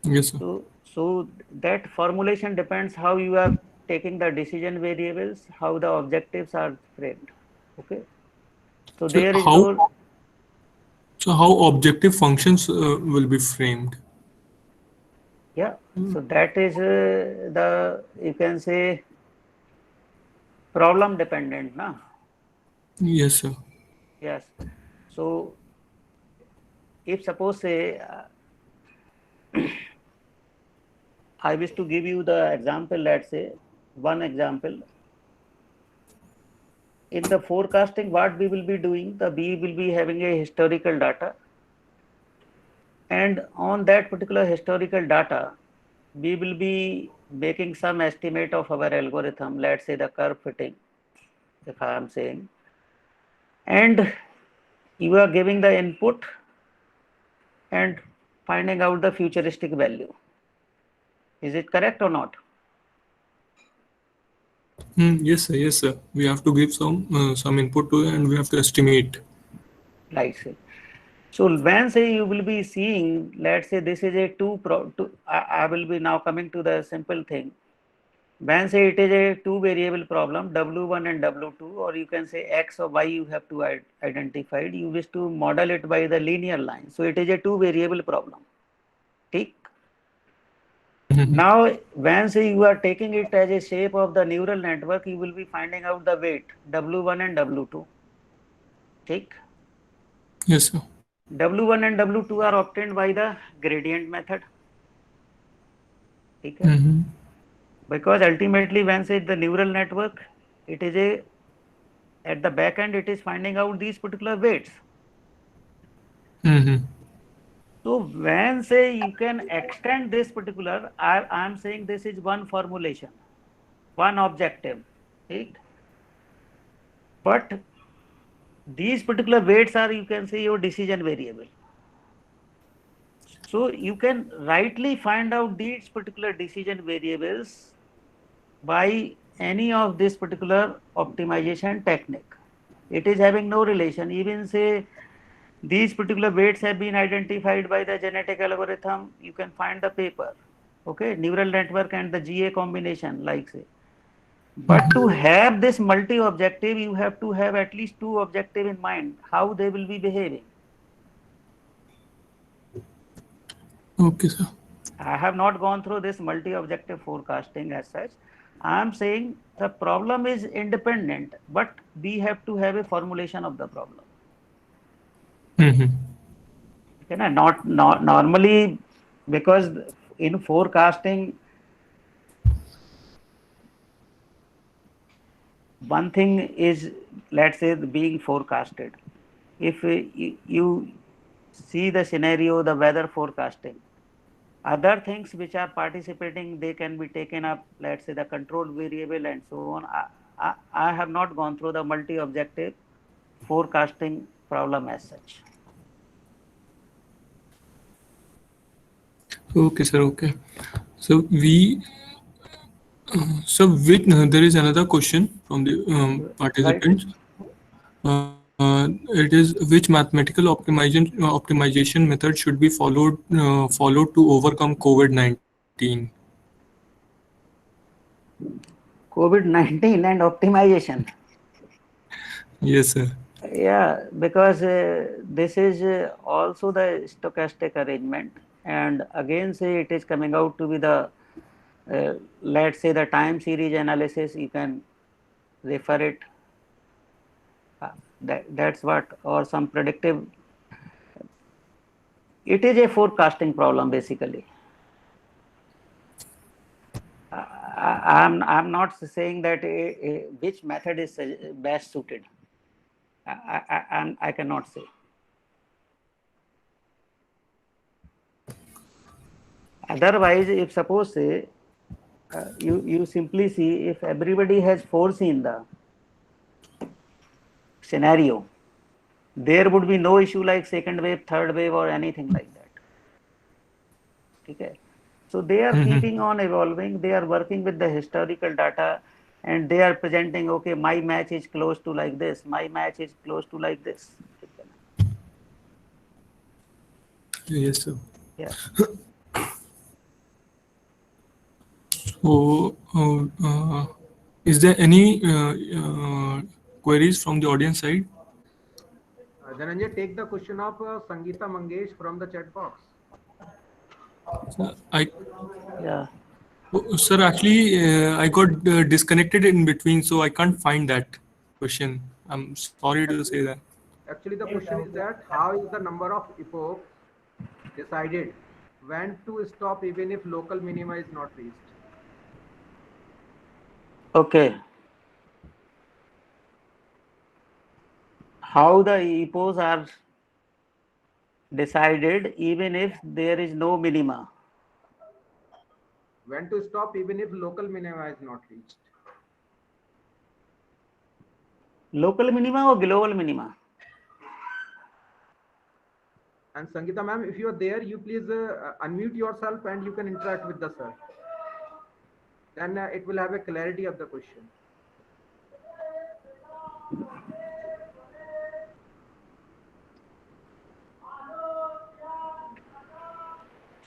yes, sir.
So that formulation depends how you are taking the decision variables, how the objectives are framed. Okay. So
So
there is
how
no,
so how objective functions will be framed?
yeah. So that is the, you can say, problem dependent, na?
Yes, sir.
Yes. So if suppose say I wish to give you the example, let's say one example. In the forecasting, what we will be doing, we will be having a historical data, and on that particular historical data, we will be making some estimate of our algorithm, let's say the curve fitting, if I am saying, and you are giving the input and finding out the futuristic value. Is it correct or not?
Yes, sir. Yes, sir. We have to give some input to it, and we have to estimate.
Like say. So when say you will be seeing, let's say this is a I will be now coming to the simple thing. When say it is a two variable problem, W1 and W2, or you can say X or Y you have to identified, you wish to model it by the linear line. So it is a two variable problem. ठीक? Now, when say you are taking it as a shape of the neural network, you will be finding out the weight W1 and W2. ठीक?
Yes, sir.
W1 and W2 are obtained by the gradient method. ठीक है?
Mm-hmm.
Because ultimately when say the neural network, it is a at the back end it is finding out these particular weights.
Mm-hmm.
So when say you can extend this particular, I am saying this is one formulation, one objective, right? But these particular weights are, you can say, your decision variable. So you can rightly find out these particular decision variables by any of this particular optimization technique. It is having no relation. Even say these particular weights have been identified by the genetic algorithm, you can find the paper. Okay, neural network and the GA combination, like say. But to have this multi-objective, you have to have at least two objective in mind, how they will be behaving.
Okay, sir.
I have not gone through this multi-objective forecasting as such. I am saying the problem is independent, but we have to have a formulation of the problem.
Mm-hmm.
Okay, not normally, because in forecasting, one thing is, let's say, being forecasted. If you see the scenario, the weather forecasting, other things which are participating, they can be taken up, let's say the control variable and so on. I have not gone through the multi-objective forecasting problem as such.
Okay, sir. Okay. So we, so with there is another question from the
Right.
participants. It is which mathematical optimization method should be followed to overcome COVID-19?
COVID-19 and optimization.
Yes, sir.
Yeah, because this is also the stochastic arrangement, and again say it is coming out to be the let's say the time series analysis. You can refer it. That's what, or some predictive. It is a forecasting problem basically. I'm not saying that which method is best suited. I cannot say. Otherwise, if suppose say you simply see if everybody has foreseen the scenario, there would be no issue like second wave, third wave, or anything like that. Okay. So they are keeping on evolving. They are working with the historical data, and they are presenting, okay, my match is close to like this, my match is close to like this.
Yes, sir.
Yeah.
So, is there any queries from the audience side?
Dhananjay, take the question of Sangeeta Mangesh from the chat box.
I,
Yeah.
sir, actually, I got disconnected in between, so I can't find that question. I'm sorry to say that.
Actually, the question is that how is the number of epochs decided when to stop even if local minima is not reached?
Okay. How the epochs are decided even if there is no minima.
When to stop even if local minima is not reached?
Local minima or global minima?
And Sangeeta ma'am, if you are there, you please unmute yourself and you can interact with the sir. Then it will have a clarity of the question.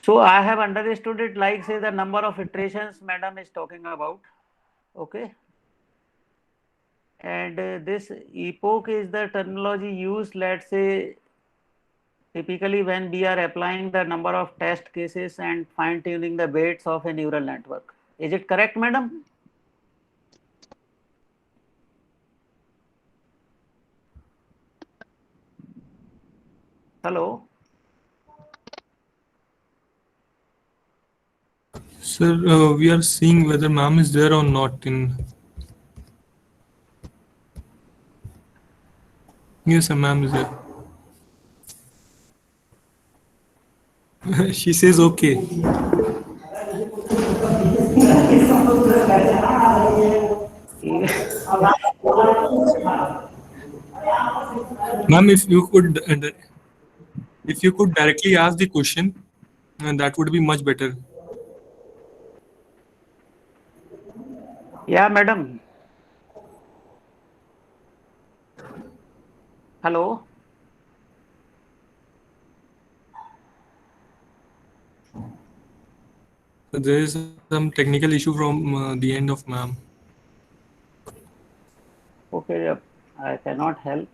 So I have understood it like say the number of iterations madam is talking about. Okay. And this epoch is the terminology used, let's say, typically when we are applying the number of test cases and fine tuning the weights of a neural network. Is it correct, madam? Hello.
Sir, we are seeing whether ma'am is there or not in. Yes, sir, ma'am is there. She says okay. Ma'am, if you could directly ask the question, that would be much better.
Yeah, madam. Hello.
There is some technical issue from the end of ma'am.
Okay, I cannot help.